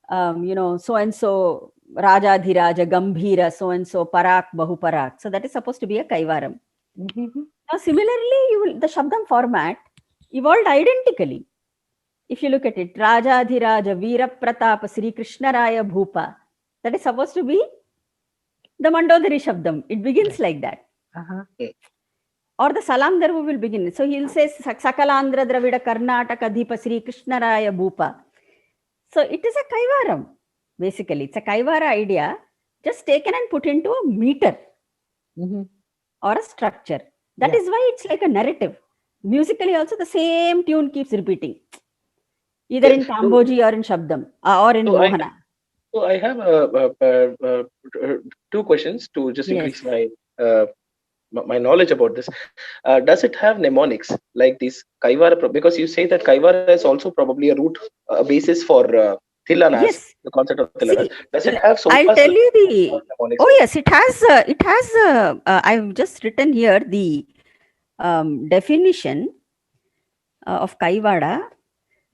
so-and-so Rajadhiraja, Gambhira, so-and-so, Parak, Bahuparak. So that is supposed to be a Kaivaram. Now, similarly, the Shabdam format evolved identically. If you look at it, Rajadhiraja, Veera Pratapa, Sri Krishna Raya Bhupa, that is supposed to be the Mandodari Shabdam. It begins like that. Or the Salam Darvu will begin. So he'll say Sakalandra Dravida Karnataka Dhipa Sri Krishna Raya Bhupa. So it is a Kaivaram. Basically, it's a Kaivara idea just taken and put into a meter or a structure. That is why it's like a narrative. Musically also the same tune keeps repeating. Either in Kamboji or in Shabdam or in Mohana. So I have two questions to just increase my knowledge about this. Does it have mnemonics like this Kaivara? Because you say that Kaivara is also probably a basis for Tillanas, the concept of Tillanas. Does it have so I'll tell you the mnemonics? Oh yes, it has I've just written here the definition of Kaivada.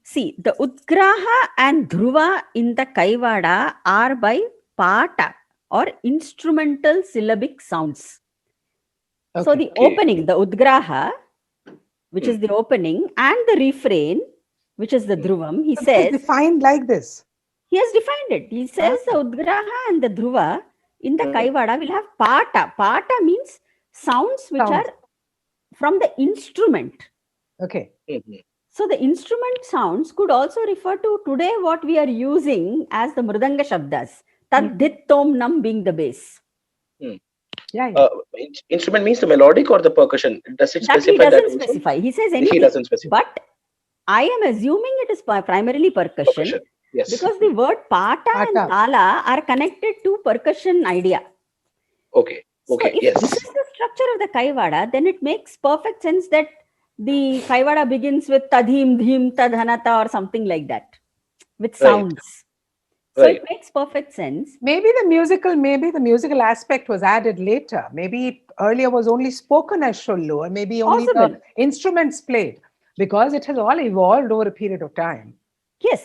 See, the Udgraha and Dhruva in the Kaivada are by pata or instrumental syllabic sounds. So the opening, the Udgraha, which is the opening, and the refrain, which is the Dhruvam, he says. Defined like this. He has defined it. He says the Udgraha and the Dhruva in the Kaivada will have pata. Pata means sounds which are from the instrument. So the instrument sounds could also refer to today what we are using as the Mridanga Shabdas. Tad, dit, tom, nam being the bass. Yeah, yeah. Instrument means the melodic or the percussion? Does it That he specify that doesn't also? specify. He says He anything. doesn't specify. But I am assuming it is primarily percussion, Percussion. Yes. because the word pata and Pata. tala are connected to percussion idea. Okay. So Okay. if Yes. this is the structure of the Kaivada, then it makes perfect sense that the Kaivada begins with tadhim, dhim, tadhanata or something like that, with Right. sounds. So Right. it makes perfect sense. Maybe the musical aspect was added later. Maybe earlier was only spoken as Shollo, and maybe only the Possible. instruments played, because it has all evolved over a period of time. Yes,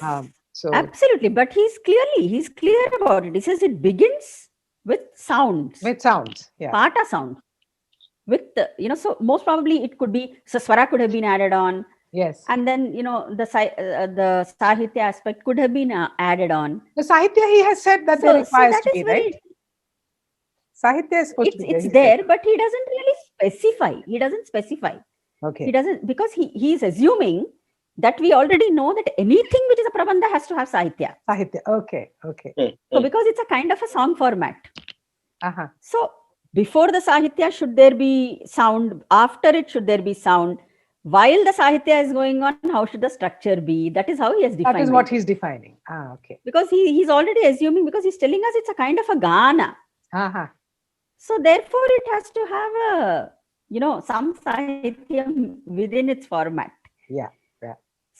So absolutely. But he's clear about it. He says it begins with sounds, it sounds, yeah. pata sound. With the, so most probably it could be, so swara could have been added on, Yes. and then the sahitya aspect could have been added on. The Sahitya, he has said that there So requires that to is be, right? very, Sahitya is supposed to be there. it's he there, said. but he doesn't really specify. He Okay. doesn't, because he is assuming that we already know that anything which is a prabandha has to have sahitya. Sahitya. Okay. Okay. So because it's a kind of a song format. Uh-huh. So before the sahitya, should there be sound? After it, should there be sound? While the sahitya is going on, how should the structure be? That is how he has defined That is what it. he's defining. Okay. Because he's already assuming, because he's telling us it's a kind of a gana. Uh-huh. So therefore, it has to have a, some sahityam within its format. Yeah.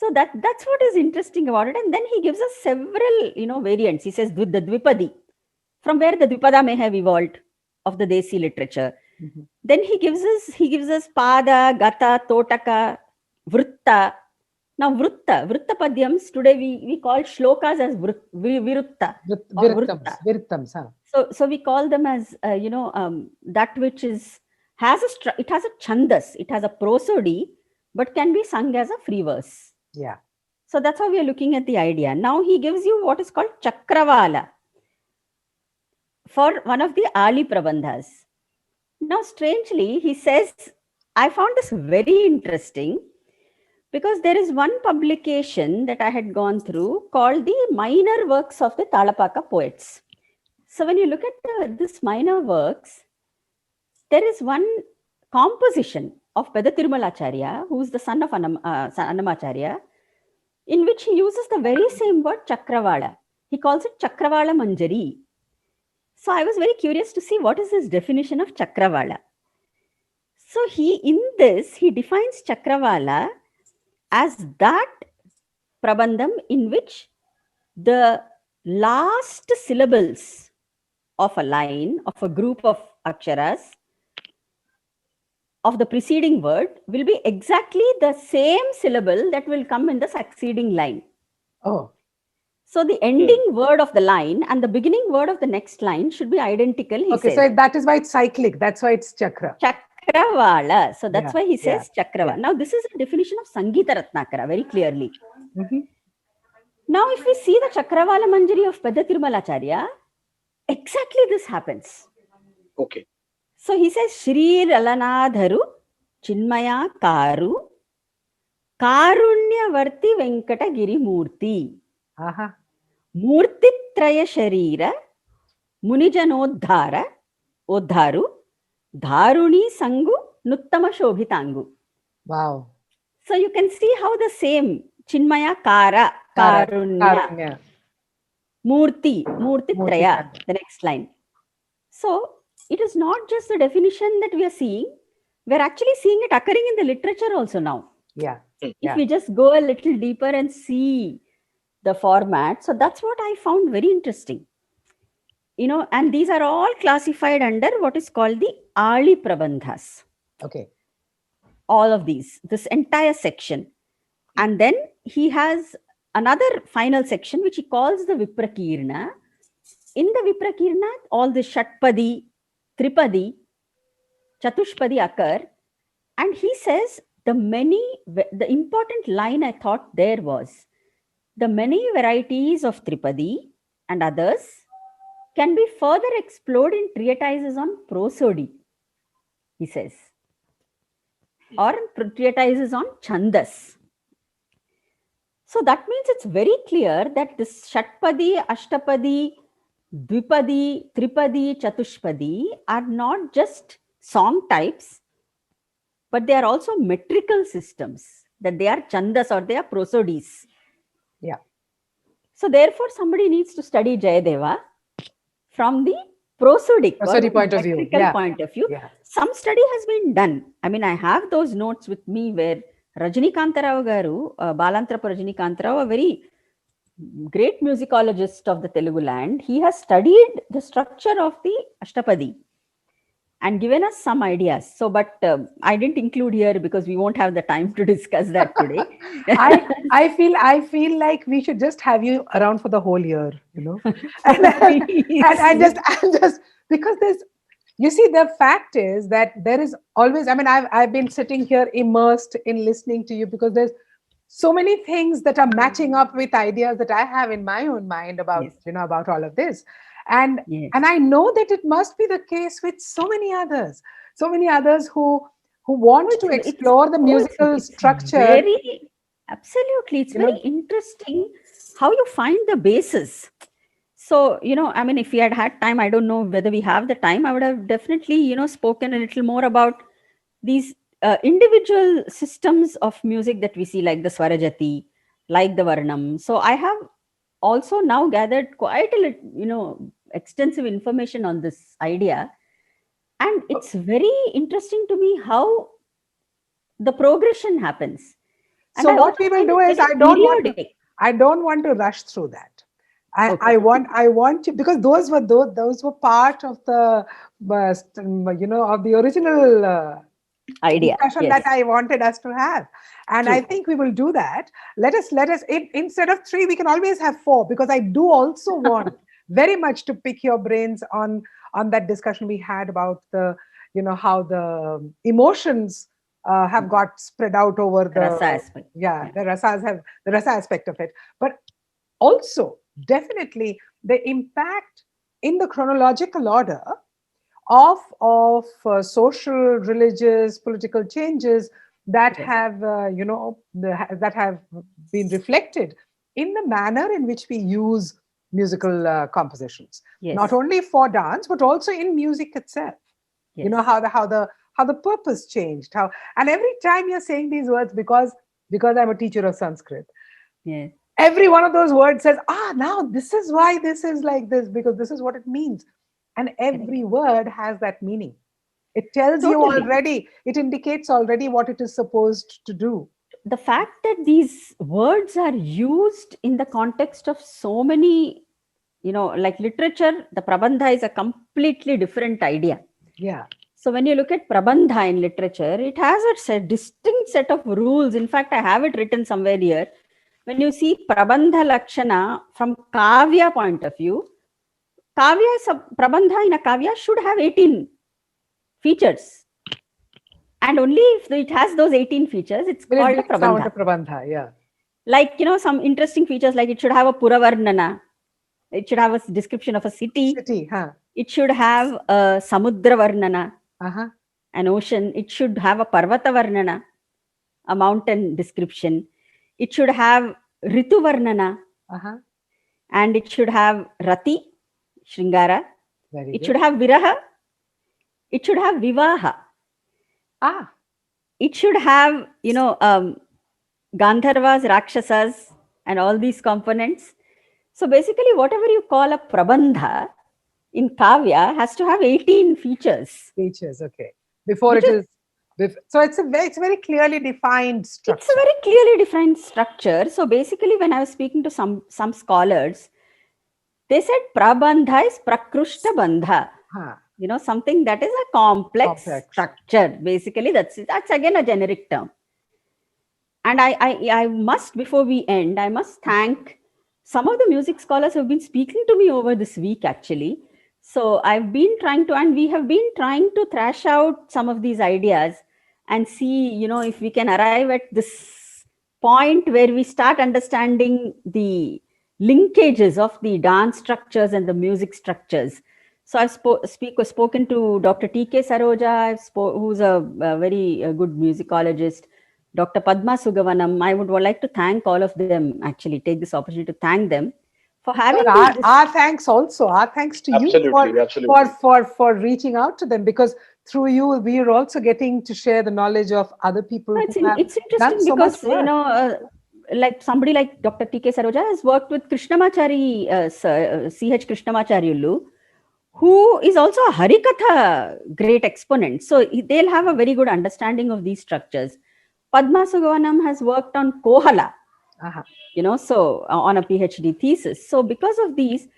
So that's what is interesting about it. And then he gives us several, variants. He says the Dvipadi, from where the Dvipada may have evolved of the Desi literature. Mhm. Then he gives us Pada, Gata, Totaka, Vrutta. Now Vrutta padyams, today we call shlokas as Virutta. Or Virittams, huh? So we call them as that which has a chandas, it has a prosody, but can be sung as a free verse. Yeah. So that's how we are looking at the idea. Now he gives you what is called Chakravala for one of the Ali Prabandhas. Now strangely, he says, I found this very interesting, because there is one publication that I had gone through called the Minor Works of the Talapaka Poets. So when you look at this minor works, there is one composition of Pedathirumalacharya, who is the son of Annamacharya, in which he uses the very same word Chakravala. He calls it Chakravala Manjari. So I was very curious to see what is his definition of Chakravala. So in this, he defines Chakravala as that prabandham in which the last syllables of a line, of a group of aksharas, of the preceding word will be exactly the same syllable that will come in the succeeding line. Oh. So the ending word of the line and the beginning word of the next line should be identical, he says. So that is why it's cyclic. That's why it's chakra. Chakravala. So that's why he says Chakravala. Yeah. Now this is a definition of Sangeeta Ratnakara very clearly. Mm-hmm. Now if we see the Chakravala Manjari of Pedathirumalacharya, exactly this happens. Okay. So he says, Shri Ralanadharu Chinmaya Karu Karunyavarti Venkatagiri Murti Murti Traya Sharira Munijanodhara Odharu Dharuni Sangu Nuttama Shobhitangu. Wow. So you can see how the same Chinmaya Kara Karunya Murti Traya, the next line. So it is not just the definition that we are seeing, we're actually seeing it occurring in the literature also now. Yeah. If we just go a little deeper and see the format, so that's what I found very interesting. And these are all classified under what is called the Ali Prabandhas. Okay. All of these, this entire section. And then he has another final section which he calls the Viprakirna. In the Viprakirna, all the Shatpadi, Tripadi, Chatushpadi occur. And he says the important line I thought there was, the many varieties of Tripadi and others can be further explored in treatises on prosody, he says, or treatises on Chandas. So that means it's very clear that this Shatpadi, Ashtapadi, Dvipadi, Tripadi, Chatushpadi are not just song types, but they are also metrical systems, that they are chandas or they are prosodies. Yeah. So therefore, somebody needs to study Jayadeva from the prosodic or Prosody the point of view. metrical Yeah. point of view. Yeah. Some study has been done. I mean, I have those notes with me where Rajinikantarao garu, Balantrapa Rajinikantarao, a very great musicologist of the Telugu land, he has studied the structure of the Ashtapadi and given us some ideas. So, but I didn't include here because we won't have the time to discuss that today. I feel like we should just have you around for the whole year, you know, and just because there's, you see, the fact is that there is always, I mean, I've been sitting here immersed in listening to you because there's so many things that are matching up with ideas that I have in my own mind about, Yes. you know, about all of this. And Yes. and I know that it must be the case with so many others who want to explore the musical structure. Very, absolutely. It's You know, very interesting how you find the basis. So, you know, I mean, if we had had time, I don't know whether we have the time, I would have definitely, you know, spoken a little more about these individual systems of music that we see, like the Swarajati, like the Varnam. So I have also now gathered quite a little, you know, extensive information on this idea. And it's very interesting to me how the progression happens. And so I what also we will find do it is very periodic. I don't want to rush through that. Okay. I want to, because those were part of the you know, of the original Idea. discussion Yes. that I wanted us to have, and True. I think we will do that. Let us instead of 3, we can always have 4, because I do also want very much to pick your brains on that discussion we had about the, you know, how the emotions have got spread out over the Rasa aspect. yeah, the rasas have the rasa aspect of it, but also definitely the impact in the chronological order of social, religious, political changes that Yes. have you know, that have been reflected in the manner in which we use musical compositions, Yes. not only for dance but also in music itself. Yes. You know, how the purpose changed, how, and every time you're saying these words, because I'm a teacher of Sanskrit, Yes. every one of those words says, now this is why this is like this, because this is what it means. And every word has that meaning. It tells you Totally. already, it indicates already what it is supposed to do. The fact that these words are used in the context of so many, you know, like literature, the Prabandha is a completely different idea. Yeah. So when you look at Prabandha in literature, it has a distinct set of rules. In fact, I have it written somewhere here. When you see Prabandha Lakshana from Kavya point of view, Prabandha in a Kavya should have 18 features. And only if it has those 18 features, it's Will called it a be sound Prabandha. of Prabandha? Yeah. Like, you know, some interesting features, like it should have a Puravarnana. It should have a description of a city. Huh? It should have a Samudra Varnana, Uh-huh. an ocean. It should have a Parvata Varnana, a mountain description. It should have Ritu Varnana, Uh-huh. and it should have Rati, Shringara. Very It good. should have Viraha. It should have Vivaha. It should have, you know, Gandharvas, Rakshasas, and all these components. So basically, whatever you call a Prabandha in Kavya has to have 18 features. Features, okay. Before Which it is, so it's very clearly defined structure. It's a very clearly defined structure. So basically, when I was speaking to some scholars, they said Prabandha is Prakrushta Bandha. Huh. You know, something that is a complex structure. Basically, that's again a generic term. And I must, before we end, I must thank some of the music scholars who have been speaking to me over this week, actually. So I've been trying to, and we have been trying to thrash out some of these ideas and see, you know, if we can arrive at this point where we start understanding the linkages of the dance structures and the music structures. So I've spoken to Dr. T.K. Saroja, who's a very good musicologist, Dr. Padma Sugavanam. I would like to thank all of them, actually, take this opportunity to thank them for having But these our thanks also. Our thanks to you for reaching out to them, because through you we are also getting to share the knowledge of other people No, who have it's done interesting so because, much work. like somebody like Dr. T.K. Saroja has worked with Krishnamachari, C.H. Krishnamacharyu, who is also a Harikatha great exponent. So they'll have a very good understanding of these structures. Padma Sugavanam has worked on Kohala, Uh-huh. so on a PhD thesis. So because of these,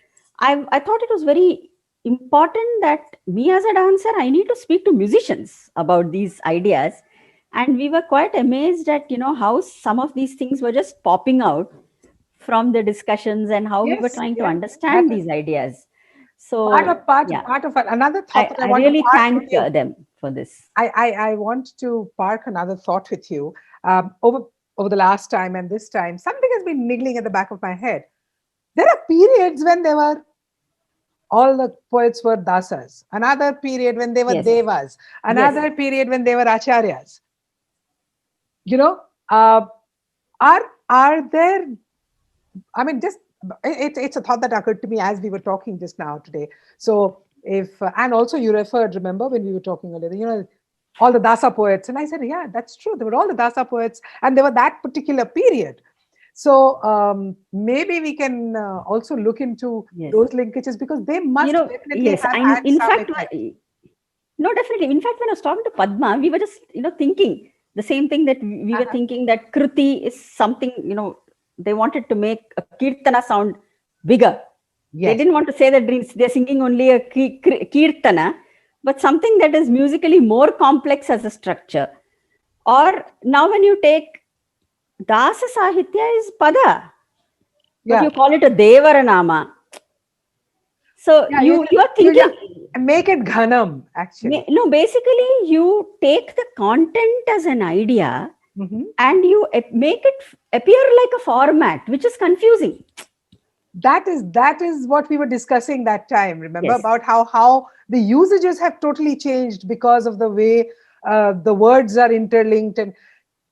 I thought it was very important that me as a dancer, I need to speak to musicians about these ideas. And we were quite amazed at, how some of these things were just popping out from the discussions and how we were Yes, trying to yes, understand these ideas. So part of another thought that I I want to really park thank with you. them for this. I want to park another thought with you. Over the last time and this time, something has been niggling at the back of my head. There are periods when all the poets were dasas, another period when they were Yes. devas, another period when they were acharyas. Are there? I mean, just it's a thought that occurred to me as we were talking just now today. So if and also you referred, remember when we were talking earlier, all the dasa poets, and I said, yeah, that's true. They were all the dasa poets, and they were that particular period. So maybe we can also look into those linkages, because they must definitely have had in some fact, effect. no, definitely. In fact, when I was talking to Padma, we were just, thinking the same thing that we were thinking, that Kruti is something, they wanted to make a Kirtana sound bigger. Yes. They didn't want to say that they're singing only a Kirtana, but something that is musically more complex as a structure. Or now when you take Dasa Sahitya is Pada, but you call it a Devaranama. So you are thinking, make it Ghanam, actually. No, basically you take the content as an idea and you make it appear like a format, which is confusing. That is what we were discussing that time. Remember about how the usages have totally changed because of the way the words are interlinked, and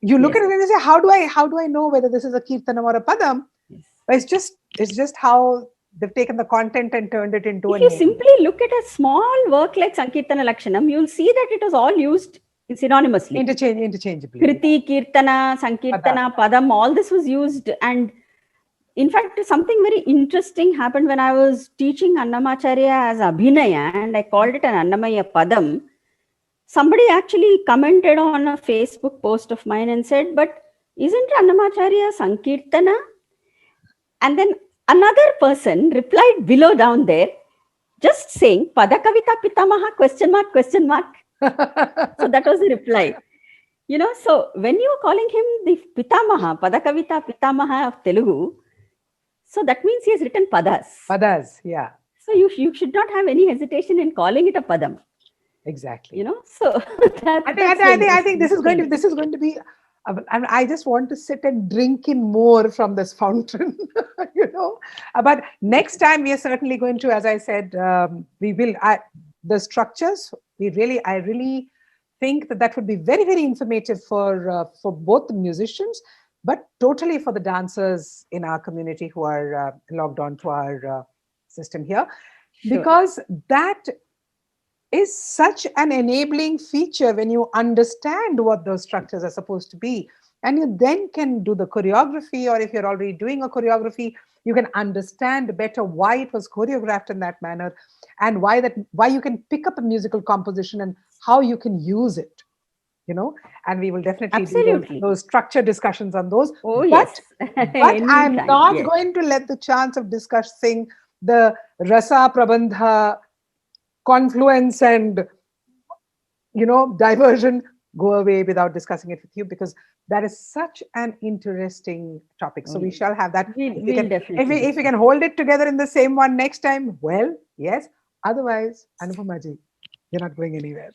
you look at it and you say, how do I know whether this is a kirtanam or a padam? It's just how they've taken the content and turned it into a name. If you simply look at a small work like Sankirtana Lakshanam, you'll see that it was all used synonymously. Interchangeably. Kriti, Kirtana, Sankirtana, Padam, all this was used. And in fact, something very interesting happened when I was teaching Annamacharya as Abhinaya, and I called it an Annamaya Padam. Somebody actually commented on a Facebook post of mine and said, but isn't Annamacharya Sankirtana? And then another person replied below down there, just saying, Pada Kavita Pitamaha, question mark. So that was the reply. So when you are calling him the Pitamaha, Pada Kavita Pitamaha of Telugu, so that means he has written Padas. Padas, yeah. So you should not have any hesitation in calling it a Padam. Exactly. So I think this is going to be. I just want to sit and drink in more from this fountain, But next time we are certainly going to, as I said, we will. The structures. I really think that would be very, very informative for both the musicians, but totally for the dancers in our community who are logged on to our system here, because that is such an enabling feature when you understand what those structures are supposed to be, and you then can do the choreography, or if you're already doing a choreography, you can understand better why it was choreographed in that manner, and why you can pick up a musical composition and how you can use it, and we will definitely do those structure discussions on those. But I'm not going to let the chance of discussing the rasa prabandha confluence and diversion go away without discussing it with you, because that is such an interesting topic. So we shall have that. If we can hold it together in the same one next time, well, yes. Otherwise, Anupamaji, you're not going anywhere.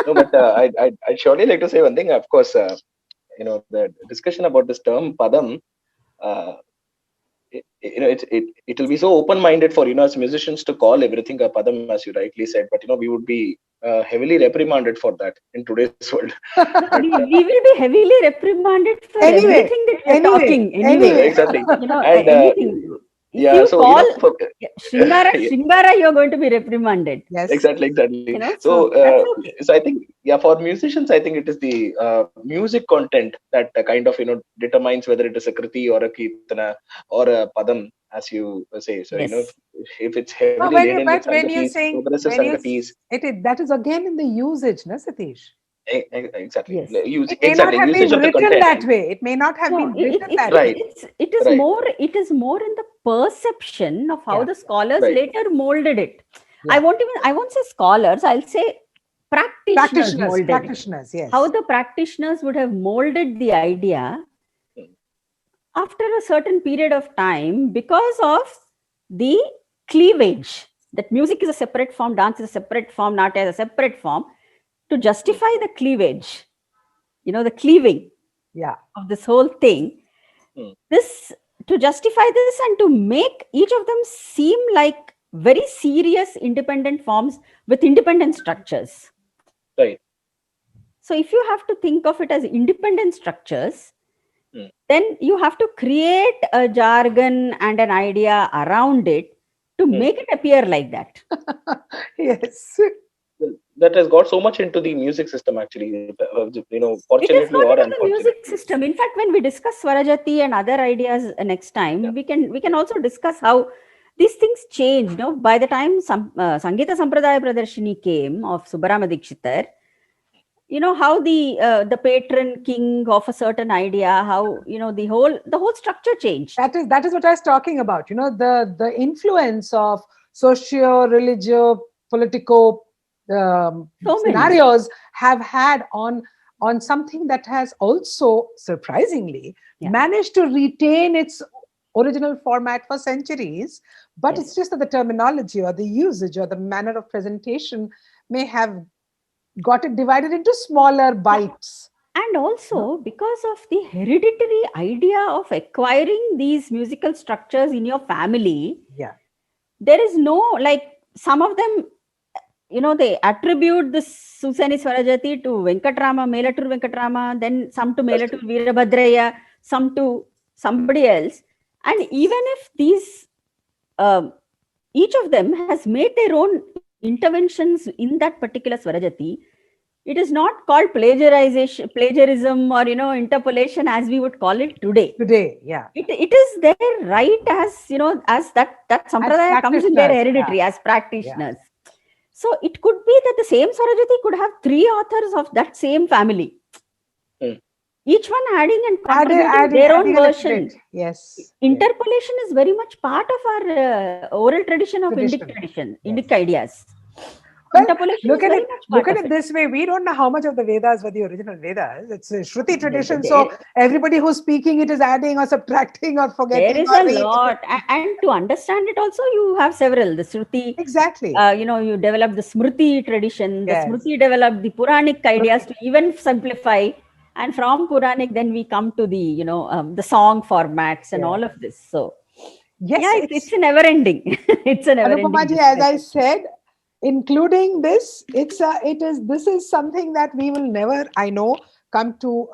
No, but I'd surely like to say one thing. Of course, the discussion about this term Padam, it will be so open-minded for us musicians to call everything a Padam, as you rightly said. But we would be heavily reprimanded for that in today's world. We will be heavily reprimanded for everything that we're talking. Anyway. Exactly. Anything. if Yeah, you so call yeah, Shringara, you're going to be reprimanded. Yes. exactly. So that's okay. So I think, yeah, for musicians, I think it is the music content that kind of determines whether it is a kriti or a kirtana or a padam, as you say. So Yes. if it's heavily But when laden with when you sangatis, saying progressive when you sangatis, that is again in the usage, na Satish? exactly, Yes. It may not have usage been of the written content, that way. It may not have No, been written that Right. way. it is Right. more, it is more in the perception of how Yeah. the scholars Right. later molded it. Yeah. I won't say scholars, I'll say practitioners molded it. Practitioners, yes. How the practitioners would have molded the idea Hmm. after a certain period of time because of the cleavage that music is a separate form, dance is a separate form, natya is a separate form. To justify the cleavage, the cleaving Yeah. of this whole thing, Hmm. this to justify this and to make each of them seem like very serious independent forms with independent structures. Right. So if you have to think of it as independent structures, Hmm. then you have to create a jargon and an idea around it to make it appear like that. Yes. That has got so much into the music system, actually. It has Fortunately got or into the music unfortunately. system. In fact, when we discuss Swarajati and other ideas next time, Yeah. we can also discuss how these things change. By the time Sangeeta Sampradaya Pradarshini came of Subbarama Dikshitar, how the patron king of a certain idea, how the whole structure changed. That is what I was talking about. The influence of socio-religio politico So many. scenarios have had on something that has also surprisingly managed to retain its original format for centuries, but Yes. it's just that the terminology or the usage or the manner of presentation may have got it divided into smaller bites. And also because of the hereditary idea of acquiring these musical structures in your family, Yeah. there is no, like, some of them, they attribute this Susani Swarajati to Venkatrama, Melatur Venkatrama, then some to Melatur Veerabhadraya, some to somebody else. And even if these, each of them has made their own interventions in that particular Swarajati, it is not called plagiarism or, interpolation as we would call it today. Today, yeah. It is their right as, as that Sampradaya comes in their hereditary as practitioners. Yeah. So it could be that the same Swarajati could have 3 authors of that same family. Each one adding and contributing their own version. Yes. Interpolation is very much part of our oral tradition of Indic tradition, Indic ideas. Well, look at it this way. We don't know how much of the Vedas were the original Vedas. It's a Shruti tradition. So everybody who's speaking it is adding or subtracting or forgetting. There is a lot. And to understand it also, you have several. The Shruti. Exactly. You develop the Smriti tradition. The Smriti developed the Puranic ideas to even simplify. And from Puranic, then we come to the, the song formats and all of this. So, yes, it's a never ending. It's a never ending. Anupamaji, as I said, including this, this is something that we will never, I know, come to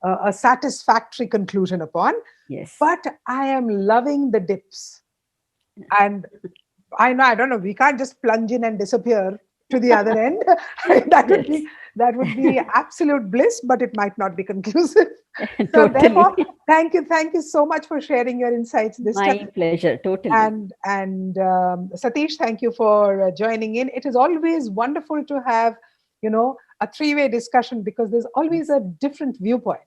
a satisfactory conclusion upon. Yes. But I am loving the dips. And I don't know, we can't just plunge in and disappear to the other end. That would be absolute bliss, but it might not be conclusive. So therefore, thank you so much for sharing your insights this time. My pleasure, totally. And Satish, thank you for joining in. It is always wonderful to have, a three-way discussion because there's always a different viewpoint.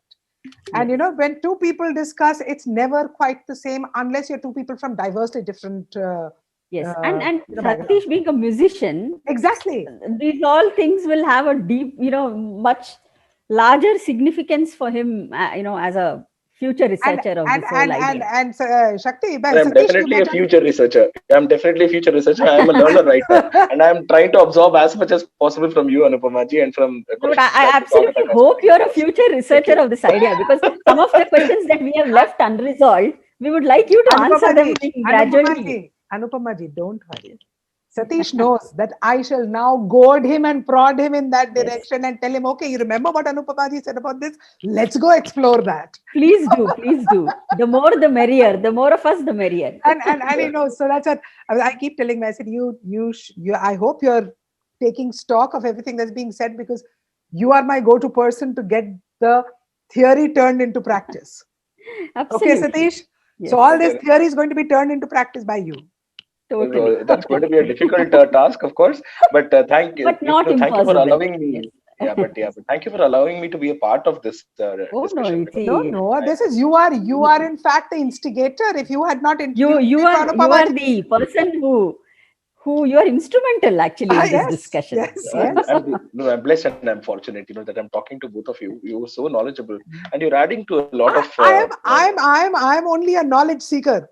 And when two people discuss, it's never quite the same unless you're two people from diversely different. Yes, and Satish being a musician, exactly, these all things will have a deep, much larger significance for him, as a future researcher of this whole idea. And Shakti, I'm definitely a future researcher. I'm definitely a future researcher. I'm a learner right now, and I'm trying to absorb as much as possible from you, Anupamaji, and from. But I absolutely hope you're a future researcher of this idea, because some of the questions that we have left unresolved, we would like you to answer them gradually. Anupamaji, don't hurry. Satish knows that I shall now goad him and prod him in that Yes. direction and tell him, okay, you remember what Anupamaji said about this? Let's go explore that. Please do, please do. The more the merrier. The more of us, the merrier. And you know, so that's what I keep telling me. I said, I hope you're taking stock of everything that's being said, because you are my go-to person to get the theory turned into practice. Absolutely. Okay, Satish? Yes. So all this theory is going to be turned into practice by you. Totally. That's going to be a difficult task, of course. But thank you. But not Thank you for impossible. allowing me. Yes. But thank you for allowing me to be a part of this Oh, no, discussion. see, No, this is you are in fact the instigator. If you had not you introduced me to are Anupamaji, the person who you are instrumental actually in this yes, discussion. yes. I'm blessed and I'm fortunate, that I'm talking to both of you. You're so knowledgeable, and you're adding to a lot of. I'm only a knowledge seeker.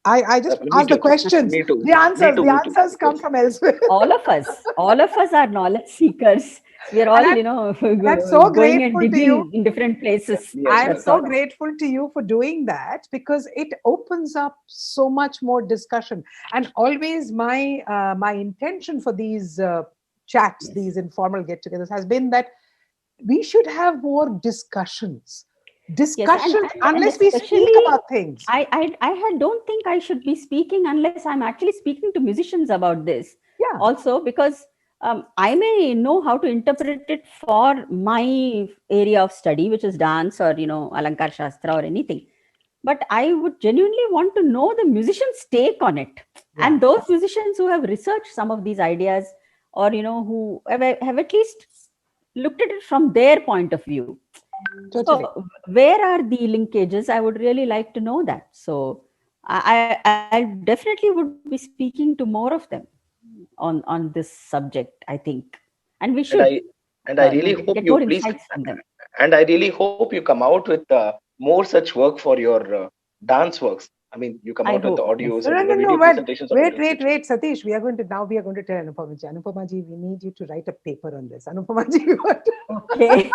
I just Me ask the too. questions. Me too. The answers, Me too. the answers come from elsewhere. All of us are knowledge seekers. We are all, I'm so going and grateful to you. digging in different places. Yes, I'm yes. so grateful to you for doing that, because it opens up so much more discussion. And always my intention for these chats, Yes. these informal get-togethers, has been that we should have more discussions. Discussions, and unless we speak especially about things. I don't think I should be speaking unless I'm actually speaking to musicians about this. Yeah. Also, because I may know how to interpret it for my area of study, which is dance or Alankar Shastra or anything. But I would genuinely want to know the musician's take on it, and those musicians who have researched some of these ideas, or who have at least looked at it from their point of view. Totally. So where are the linkages? I would really like to know that. So I definitely would be speaking to more of them on this subject, I think, and we should And I really hope get you more please, insights from them. and I really hope you come out with more such work for your dance works. I mean, you come I out with the hope, audios yes. and No, video but presentations. wait, Satish. We are going to tell Anupamaji. Anupamaji, we need you to write a paper on this. Anupamaji, Okay.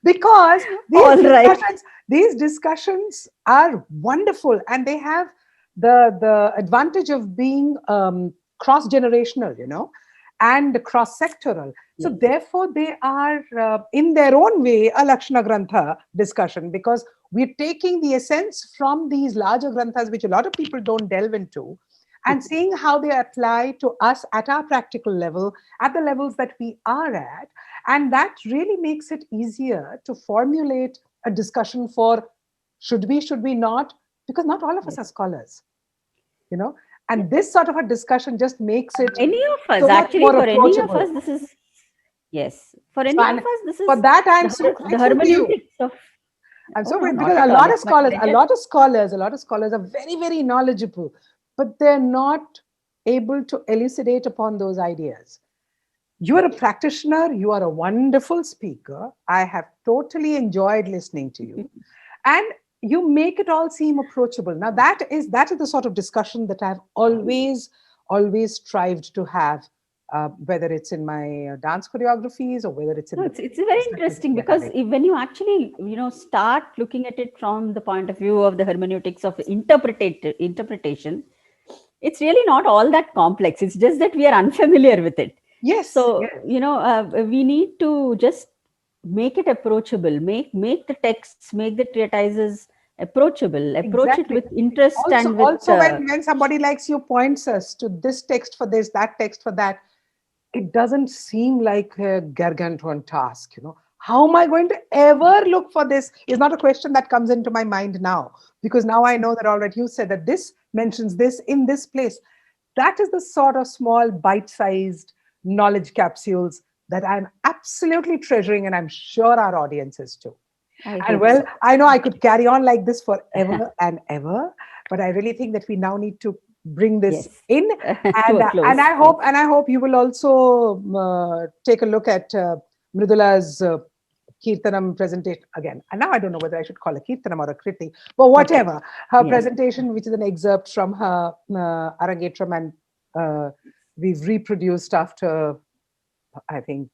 because All right. these discussions are wonderful, and they have the advantage of being cross-generational, and cross-sectoral. So therefore, they are in their own way a Lakshana Grantha discussion, because we're taking the essence from these larger granthas, which a lot of people don't delve into, and seeing how they apply to us at our practical level, at the levels that we are at. And that really makes it easier to formulate a discussion for should we not, because not all of us are scholars, and this sort of a discussion just makes it Any of us, so much actually, more for any of approachable. us, this is, yes, for any And of us, this is for that, I'm so the grateful to you. hermeneutics of. I'm so Oh, no, grateful, not because at a all. lot of It's my scholars, pleasure. a lot of scholars are very, very knowledgeable, but they're not able to elucidate upon those ideas. You are a practitioner, you are a wonderful speaker. I have totally enjoyed listening to you. And you make it all seem approachable. Now that is the sort of discussion that I've always strived to have, whether it's in my dance choreographies or whether it's in No, the it's very interesting, because when you actually start looking at it from the point of view of the hermeneutics of interpretation, it's really not all that complex. It's just that we are unfamiliar with it. Yes. So yes. we need to just make it approachable, make the texts, make the treatises approachable, approach Exactly. it with interest and with also when somebody likes you points us to this text for this, that text for that, it doesn't seem like a gargantuan task. How am I going to ever look for this is not a question that comes into my mind now, because now I know that already you said that this mentions this in this place. That is the sort of small bite-sized knowledge capsules that I'm absolutely treasuring, and I'm sure our audience is too. And well, I know I could carry on like this forever and ever, but I really think that we now need to bring this in, and I hope you will also take a look at Mridula's Kirtanam presentation again. And now I don't know whether I should call a Kirtanam or a Kriti, but whatever. Her presentation, which is an excerpt from her Arangetram, and we've reproduced after, I think,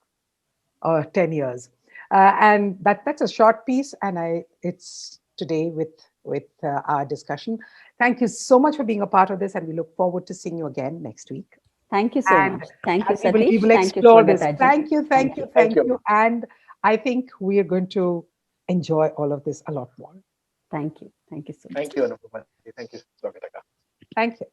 10 years. And that's a short piece, and it's today with with our discussion. Thank you so much for being a part of this, and we look forward to seeing you again next week. Thank you so And much. Thank you, we will Satish. Thank you, explore this. Swagata ji. Thank you, thank you, Thank thank you. you. And I think we are going to enjoy all of this a lot more. Thank you. Thank you so much. Thank you, Anupama. Thank you, Swagata. Thank you.